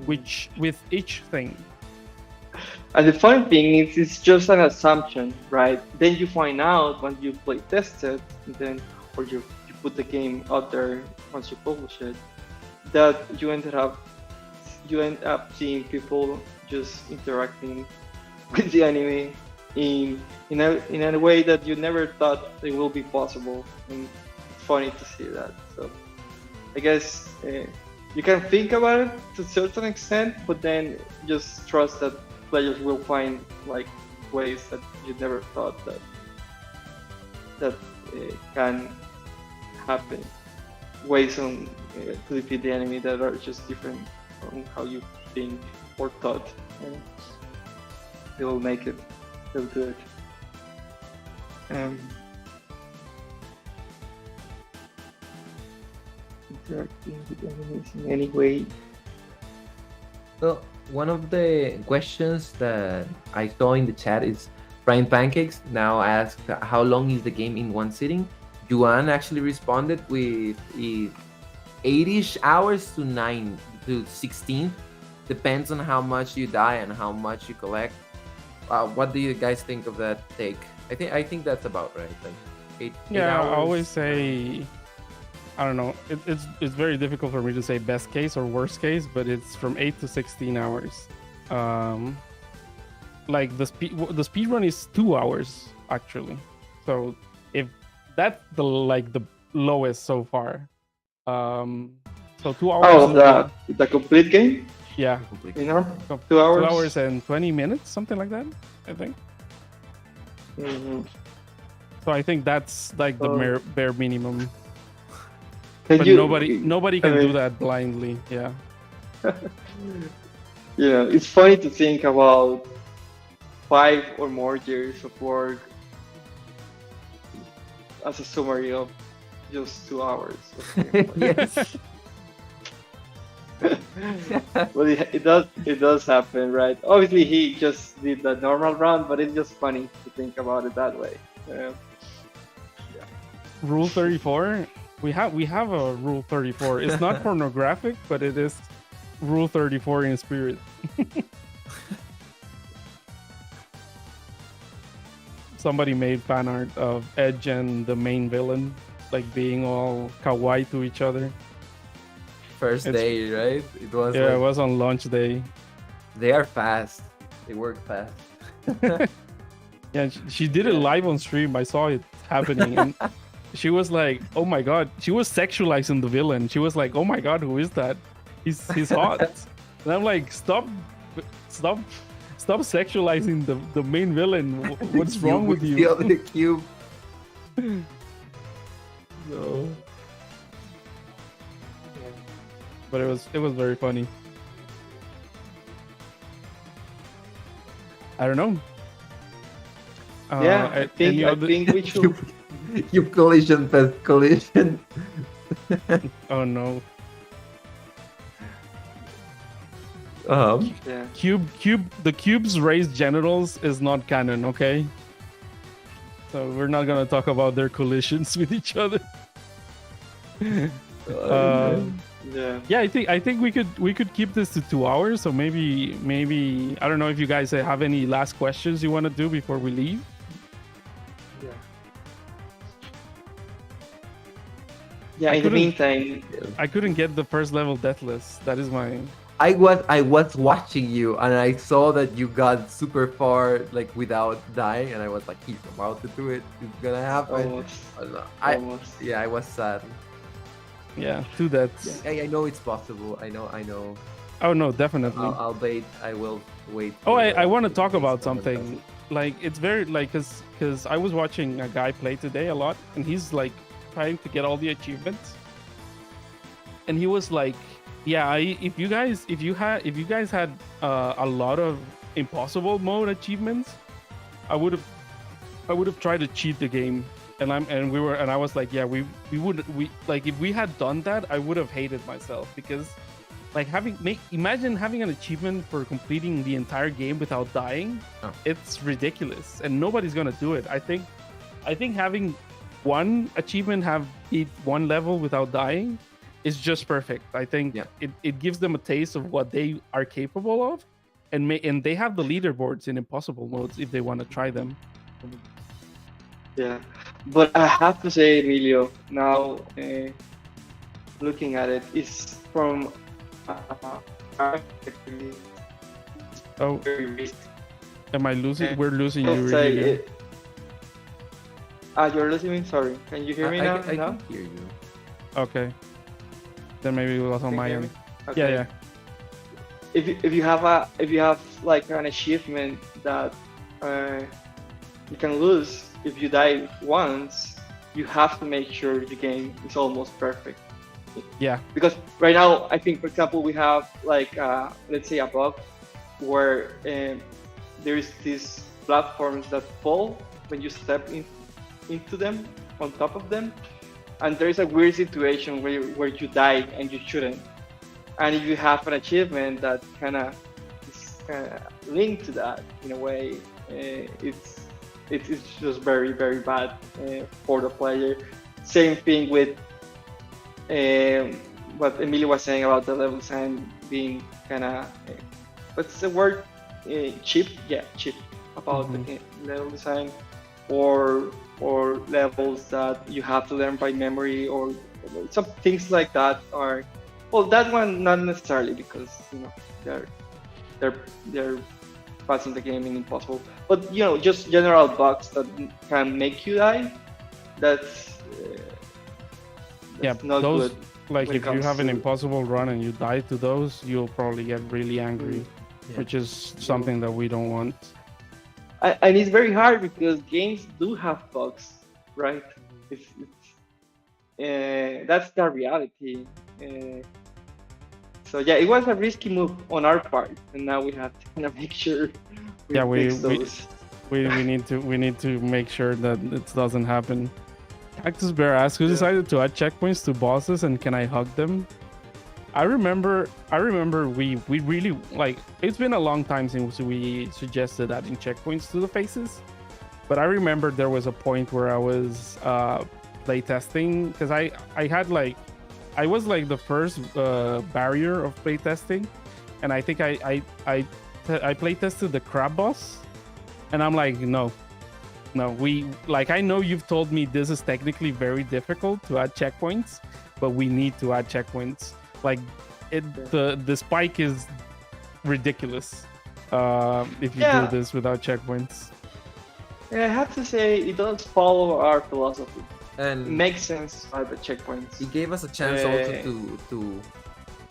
with each thing. And the funny thing is, it's just an assumption, right? Then you find out when you play test it, and then, or you put the game out there once you publish it, that you end up seeing people just interacting with the enemy in a way that you never thought it will be possible, and it's funny to see that. So I guess you can think about it to a certain extent, but then just trust that players will find like ways that you never thought that can happen, ways on to defeat the enemy that are just different from how you think or thought. They will make it feel good. Interacting with enemies in any way. So one of the questions that I saw in the chat is Frying Pancakes now asked how long is the game in one sitting. Juan actually responded with 8-ish hours to 9 to 16. Depends on how much you die and how much you collect. What do you guys think of that take? I think that's about right. Like 8 Yeah, hours. I always say, I don't know. It's very difficult for me to say best case or worst case, but it's from 8 to 16 hours. Like the speed run is 2 hours actually. So if that's the lowest so far. So 2 hours. Oh, the complete game? Yeah. You know, 2 hours. 2 hours and 20 minutes, something like that, I think. Mm-hmm. So I think that's like the bare minimum. Can But you, nobody can do that blindly. Yeah. Yeah, it's funny to think about 5 or more years of work as a summary of just 2 hours. Yes. Well, it does happen, right? Obviously, he just did the normal run, but it's just funny to think about it that way. Rule 34. We have a Rule 34. It's not pornographic, but it is Rule 34 in spirit. Somebody made fan art of Edge and the main villain, like being all kawaii to each other. First day, right? It was. Yeah, like, it was on launch day. They are fast. They work fast. Yeah, she did it live on stream. I saw it happening, and she was like, "Oh my god!" She was sexualizing the villain. She was like, "Oh my god, who is that? He's hot." And I'm like, "Stop sexualizing the main villain. What's wrong with you?" The cube. No. But it was very funny. I don't know. Yeah, I think we should. You collision pest collision. Oh no. Yeah. The cube's raised genitals is not canon, okay? So we're not gonna talk about their collisions with each other. Yeah, I think we could keep this to 2 hours. So maybe I don't know if you guys have any last questions you want to do before we leave. Yeah. In the meantime, I couldn't get the first level deathless. That is my. I was watching you and I saw that you got super far like without dying, and I was like, he's about to do it. It's gonna happen. almost. Yeah, I was sad. Yeah, 2 deaths. Yeah, I know it's possible. I know. Oh no, definitely. I'll wait. I will wait. Oh, I want to talk about something. Like it's very like because I was watching a guy play today a lot, and he's like trying to get all the achievements, and he was like, "Yeah, if you guys had a lot of impossible mode achievements, I would have tried to cheat the game and I was like, yeah, we would, we like, if we had done that, I would have hated myself, because like imagine having an achievement for completing the entire game without dying. Oh. It's ridiculous, and nobody's gonna do it. I think having one achievement, have beat one level without dying, is just perfect. I think it gives them a taste of what they are capable of, and they have the leaderboards in impossible modes if they want to try them. Yeah, but I have to say, Emilio, now looking at it, is from our perspective, Oh, very risky. am I losing? We're losing you, I'll say really. it- you're losing me. Sorry, can you hear me now? I can hear you. Okay, then maybe it was on Can you my hear end. me? Okay. Yeah. If you have like an achievement that you can lose if you die once, you have to make sure the game is almost perfect. Yeah. Because right now, I think, for example, we have like let's say a bug where there is these platforms that fall when you step into them, on top of them, and there is a weird situation where you die and you shouldn't. And if you have an achievement that kind of is linked to that in a way, it's just very, very bad for the player. Same thing with what Emilio was saying about the level design being kind of what's the word, cheap? Yeah, cheap about the level design, or levels that you have to learn by memory, or some things like that are. Well, that one not necessarily, because they're passing the game in impossible. But just general bugs that can make you die. That's not those, good. like when it if you comes have an to- impossible run and you die to those, you'll probably get really angry, which is something that we don't want. And it's very hard because games do have bugs, right? It's that's the reality. So yeah, it was a risky move on our part, and now we have to kind of make sure we fix those. We need to make sure that it doesn't happen. Cactus Bear asks, who decided to add checkpoints to bosses, and can I hug them? I remember we really, like, it's been a long time since we suggested adding checkpoints to the faces, but I remember there was a point where I was playtesting, because I had like, I was like the first barrier of playtesting, and I think I playtested the crab boss, and I'm like, no, I know you've told me this is technically very difficult to add checkpoints, but we need to add checkpoints. Like the spike is ridiculous if you do this without checkpoints. Yeah, I have to say it does follow our philosophy. And it makes sense by the checkpoints. It gave us a chance also to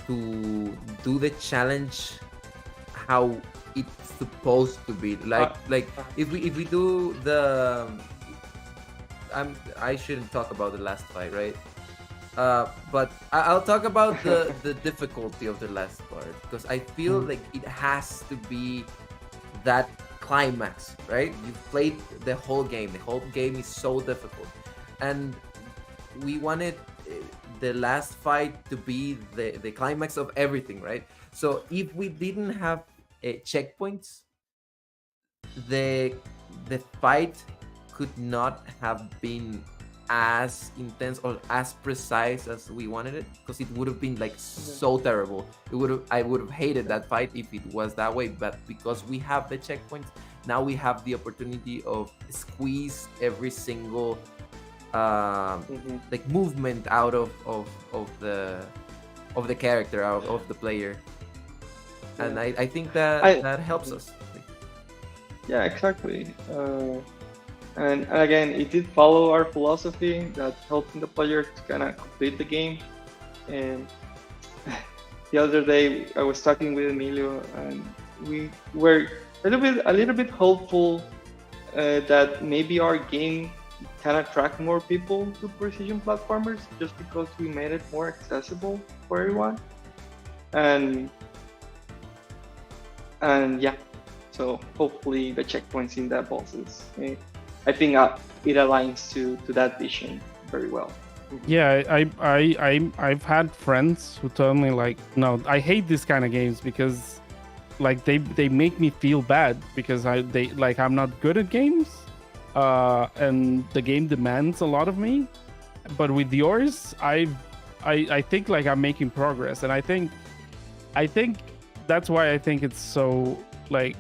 do the challenge how it's supposed to be. Like if we do the I shouldn't talk about the last fight, right? But I'll talk about the difficulty of the last part, because I feel like it has to be that climax, right? You've played the whole game. The whole game is so difficult, and we wanted the last fight to be the climax of everything, right? So if we didn't have checkpoints, the fight could not have been as intense or as precise as we wanted it, because it would have been like so terrible. I would have hated that fight if it was that way, but because we have the checkpoints, now we have the opportunity of squeeze every single like movement out of the character, out of the player. And I think that helps us. Yeah, exactly. And again, it did follow our philosophy that helping the player to kind of complete the game. And the other day, I was talking with Emilio, and we were a little bit hopeful that maybe our game can attract more people to precision platformers, just because we made it more accessible for everyone. And yeah, so hopefully the checkpoints in that bosses I think it aligns to that vision very well. Yeah, I've had friends who told me like, no, I hate this kind of games because like they make me feel bad because I'm not good at games, and the game demands a lot of me. But with yours, I think like I'm making progress, and I think that's why I think it's so like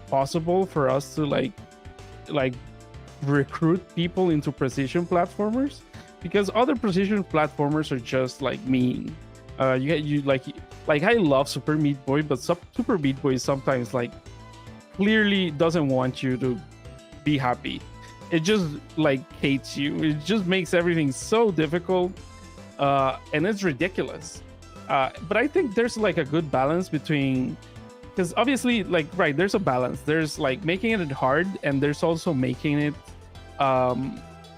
possible for us to like recruit people into precision platformers, because other precision platformers are just like mean. You like I love Super Meat Boy, but Super Meat Boy sometimes like clearly doesn't want you to be happy. It just like hates you. It just makes everything so difficult, and it's ridiculous. But I think there's like a good balance between, because obviously like right, there's a balance. There's like making it hard, and there's also making it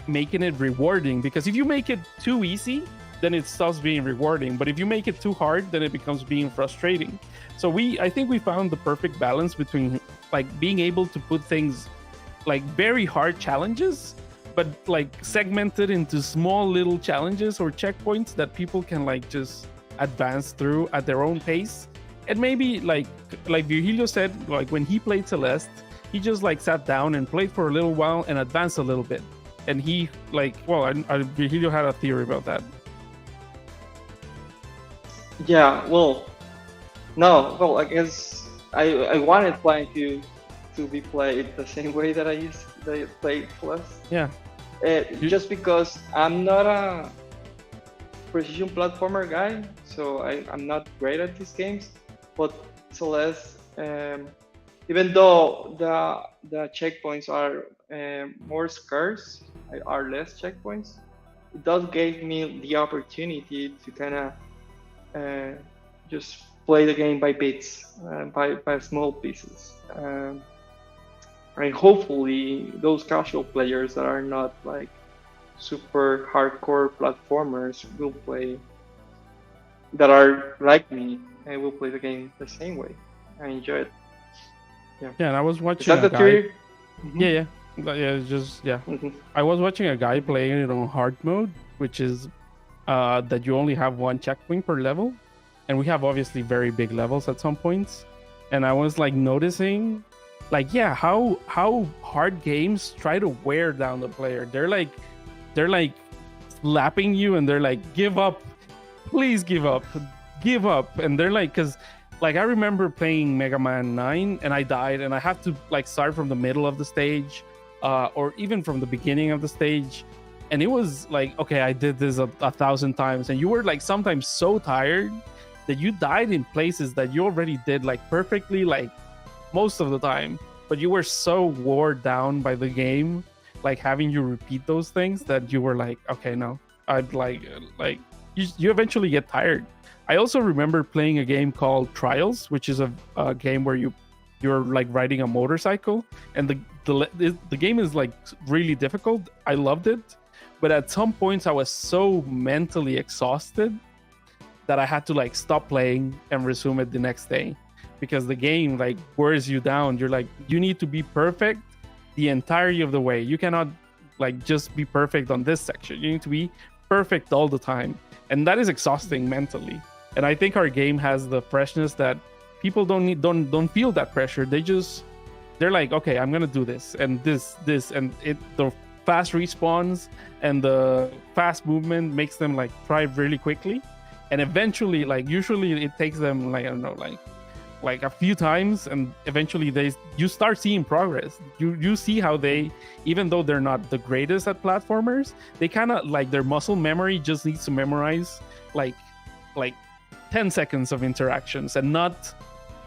rewarding, because if you make it too easy, then it stops being rewarding, but if you make it too hard, then it becomes being frustrating. So I think we found the perfect balance between like being able to put things like very hard challenges, but like segmented into small little challenges or checkpoints that people can like just advance through at their own pace. And maybe like Virgilio said, like when he played Celeste, he just like sat down and played for a little while and advanced a little bit. And he like, well, Virgilio had a theory about that. Yeah, well, no, well, I guess I wanted playing to be played the same way that I played Celeste. Yeah. Just because I'm not a precision platformer guy, so I'm not great at these games. But Celeste, even though the checkpoints are more scarce, are less checkpoints, it does give me the opportunity to kind of just play the game by bits, by small pieces. And hopefully those casual players that are not like super hardcore platformers will play, that are like me, and will play the game the same way. I enjoy it. Yeah, and I was Is watching that a the guy. theory? Yeah. Yeah, it's just yeah. I was watching a guy playing it on hard mode, which is that you only have one checkpoint per level, and we have obviously very big levels at some points. And I was like noticing, like, yeah, how hard games try to wear down the player. They're like slapping you, and they're like, give up, please give up, and they're like, because like I remember playing Mega Man 9 and I died, and I have to like start from the middle of the stage, or even from the beginning of the stage. And it was like, okay, I did this a 1,000 times, and you were like sometimes so tired that you died in places that you already did like perfectly, like most of the time, but you were so worn down by the game, like having you repeat those things, that you were like, okay, no, I'd like you eventually get tired. I also remember playing a game called Trials, which is a game where you're like riding a motorcycle, and the game is like really difficult. I loved it, but at some points I was so mentally exhausted that I had to like stop playing and resume it the next day, because the game like wears you down. You're like, you need to be perfect the entirety of the way. You cannot like just be perfect on this section. You need to be perfect all the time, and that is exhausting mentally. And I think our game has the freshness that people don't feel that pressure. They're like, okay, I'm gonna do this and this, and the fast respawns and the fast movement makes them like try really quickly, and eventually, like usually it takes them like, I don't know, like a few times, and eventually you start seeing progress. You see how they, even though they're not the greatest at platformers, they kind of like their muscle memory just needs to memorize like 10 seconds of interactions, and not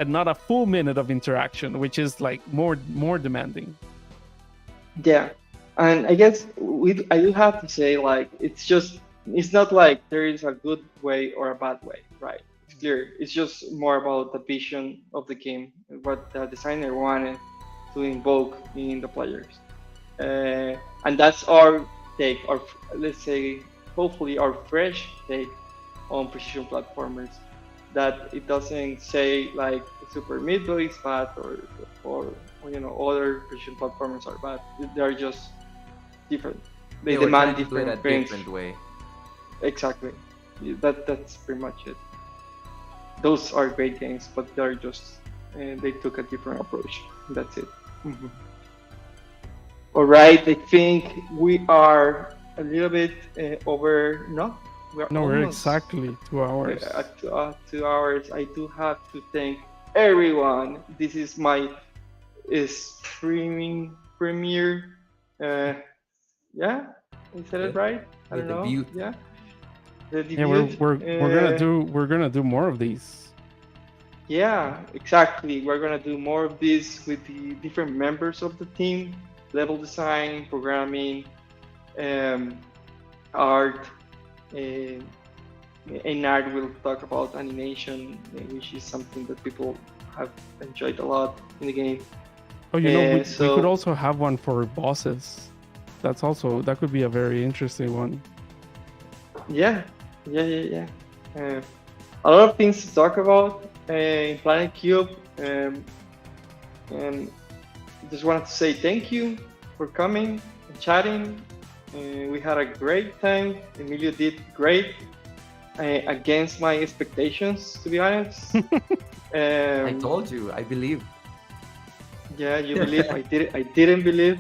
a full minute of interaction, which is like more demanding. Yeah, and I guess I do have to say, like, it's not like there is a good way or a bad way, right? It's clear. It's just more about the vision of the game, what the designer wanted to invoke in the players, and that's our take, or let's say, hopefully, our fresh take on precision platformers. That it doesn't say like Super Meat Boy is bad or other PlayStation platformers are bad. They are just different. They They were demand trying to do it different a things. different way. Exactly. That's pretty much it. Those are great games, but they're just they took a different approach. That's it. Mhm. All right, I think we are a little bit over. No, we're No, we're almost exactly 2 hours. at 2 hours. I do have to thank everyone. This is my streaming premiere. Yeah, I said Yeah. it right. I The don't know. debut. Yeah, the Yeah, debut. we're gonna do more of these. Yeah, exactly. We're gonna do more of this with the different members of the team: level design, programming, um, art, uh, and art. We'll talk about animation, which is something that people have enjoyed a lot in the game. Oh, we so could also have one for bosses. That could be a very interesting one. yeah. A lot of things to talk about in Planet Cube. And just wanted to say thank you for coming and chatting. We had a great time. Emilio did great against my expectations, to be honest. I told you, I believe. Yeah, you believe. I didn't believe.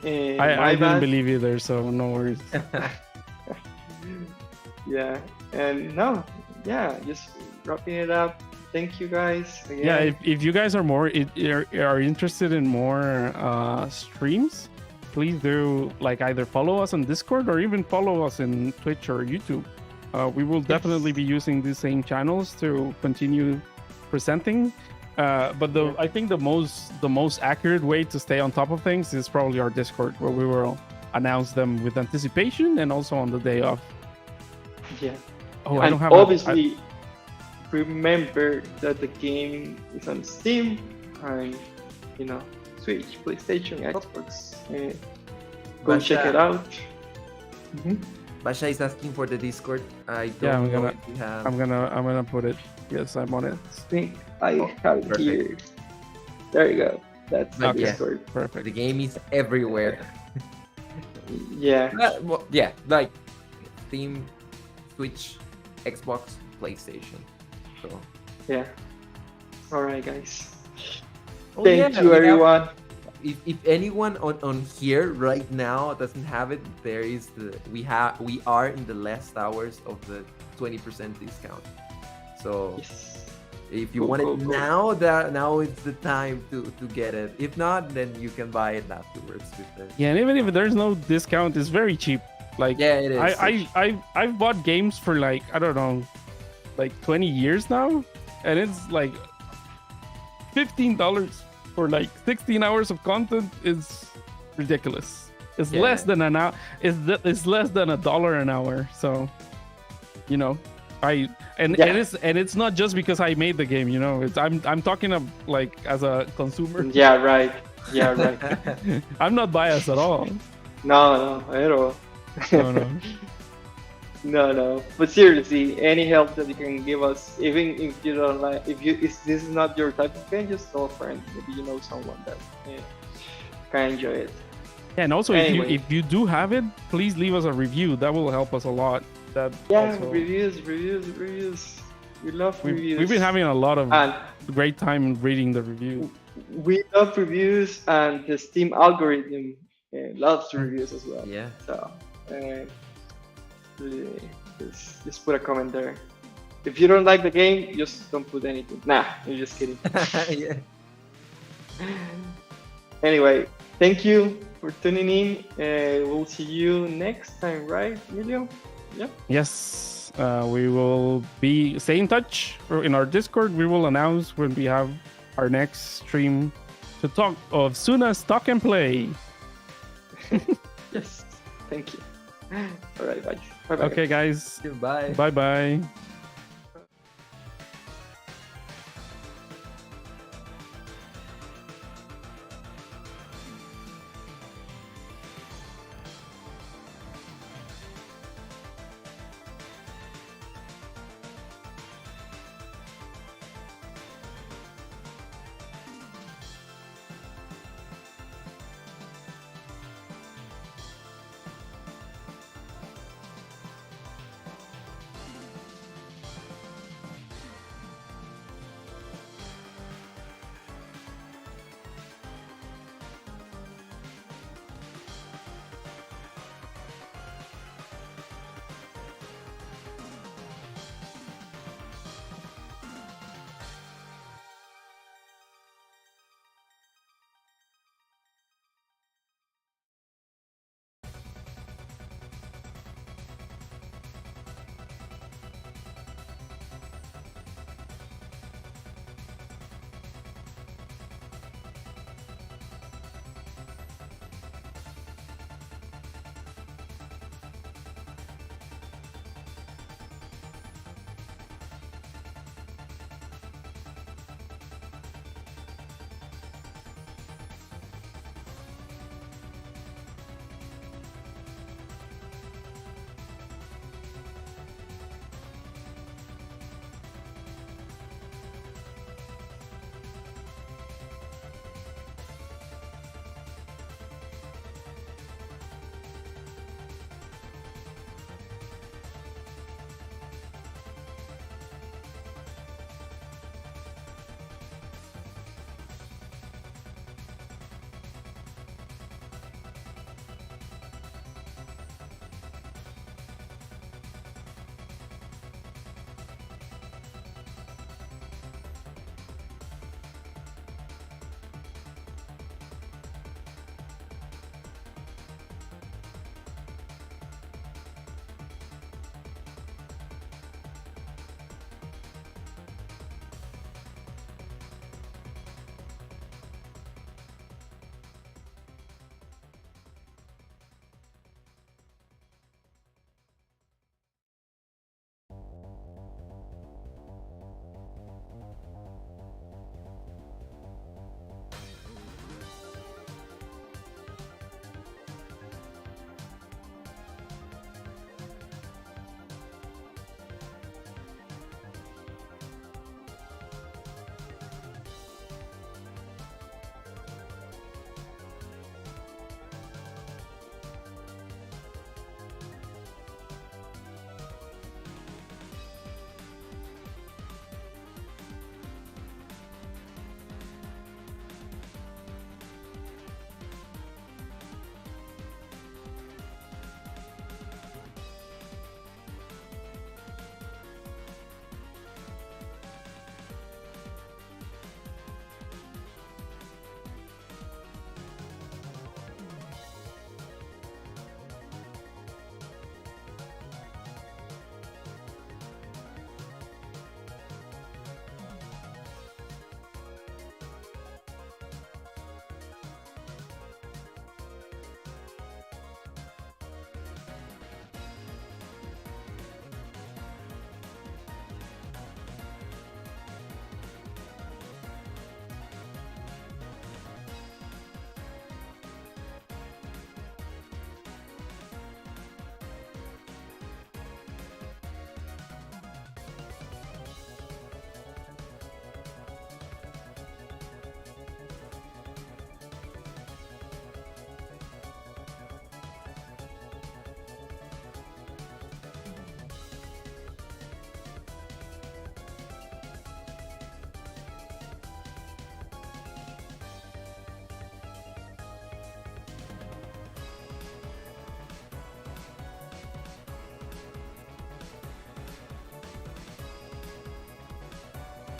I didn't believe either, so no worries. Yeah, and no, yeah, just wrapping it up. Thank you guys again. Yeah, if you guys are are interested in more streams, please do either follow us on Discord or even follow us in Twitch or YouTube. We will definitely be using the same channels to continue presenting. But I think the most accurate way to stay on top of things is probably our Discord, where we will announce them with anticipation and also on the day of. Yeah. Oh, and I don't have. Obviously, remember that the game is on Steam and Switch, PlayStation, Xbox. Go Basha. check it out. Basha is asking for the Discord. I don't Yeah, know if we have. I'm gonna put it. Yes, I'm on it. I think I have it perfect. here. There you go. That's the Okay. Discord. Perfect. The game is everywhere. Yeah. Well, yeah, like Steam, Switch, Xbox, PlayStation. So Yeah. All right, guys. Oh, Thank yeah, you, we have- everyone. if anyone on here right now doesn't have it, there is we are in the last hours of the 20% discount. So Yes. if you Go, want go, it go. now is the time to get it. If not, then you can buy it afterwards with the Yeah, and even if there's no discount, it's very cheap. Yeah, it is. I've bought games for I don't know, 20 years now, and it's $15 for 16 hours of content is ridiculous. It's Yeah. less than an hour. It's less than $1 an hour. So, and it's not just because I made the game. I'm talking of as a consumer. Yeah, right. Yeah, right. I'm not biased at all. No, at all. No. No. But seriously, any help that you can give us, even if you don't if this is not your type of game, just tell a friend. Maybe you know someone that can enjoy it. Yeah, and also Anyway. if you do have it, please leave us a review. That will help us a lot. That Yeah, also, reviews. We love reviews. we've been having a lot of and great time reading the review. we love reviews, and the Steam algorithm loves reviews as well. Yeah. So just put a comment there. If you don't like the game, just don't put anything. Nah, I'm just kidding. Yeah. Anyway, thank you for tuning in. We'll see you next time, right, Emilio? Yeah. Yes, we will stay in touch in our Discord. We will announce when we have our next stream to talk of Sunna's Talk and Play. Yes. Thank you. All right, bye. Bye. Okay, guys. Goodbye. Bye bye.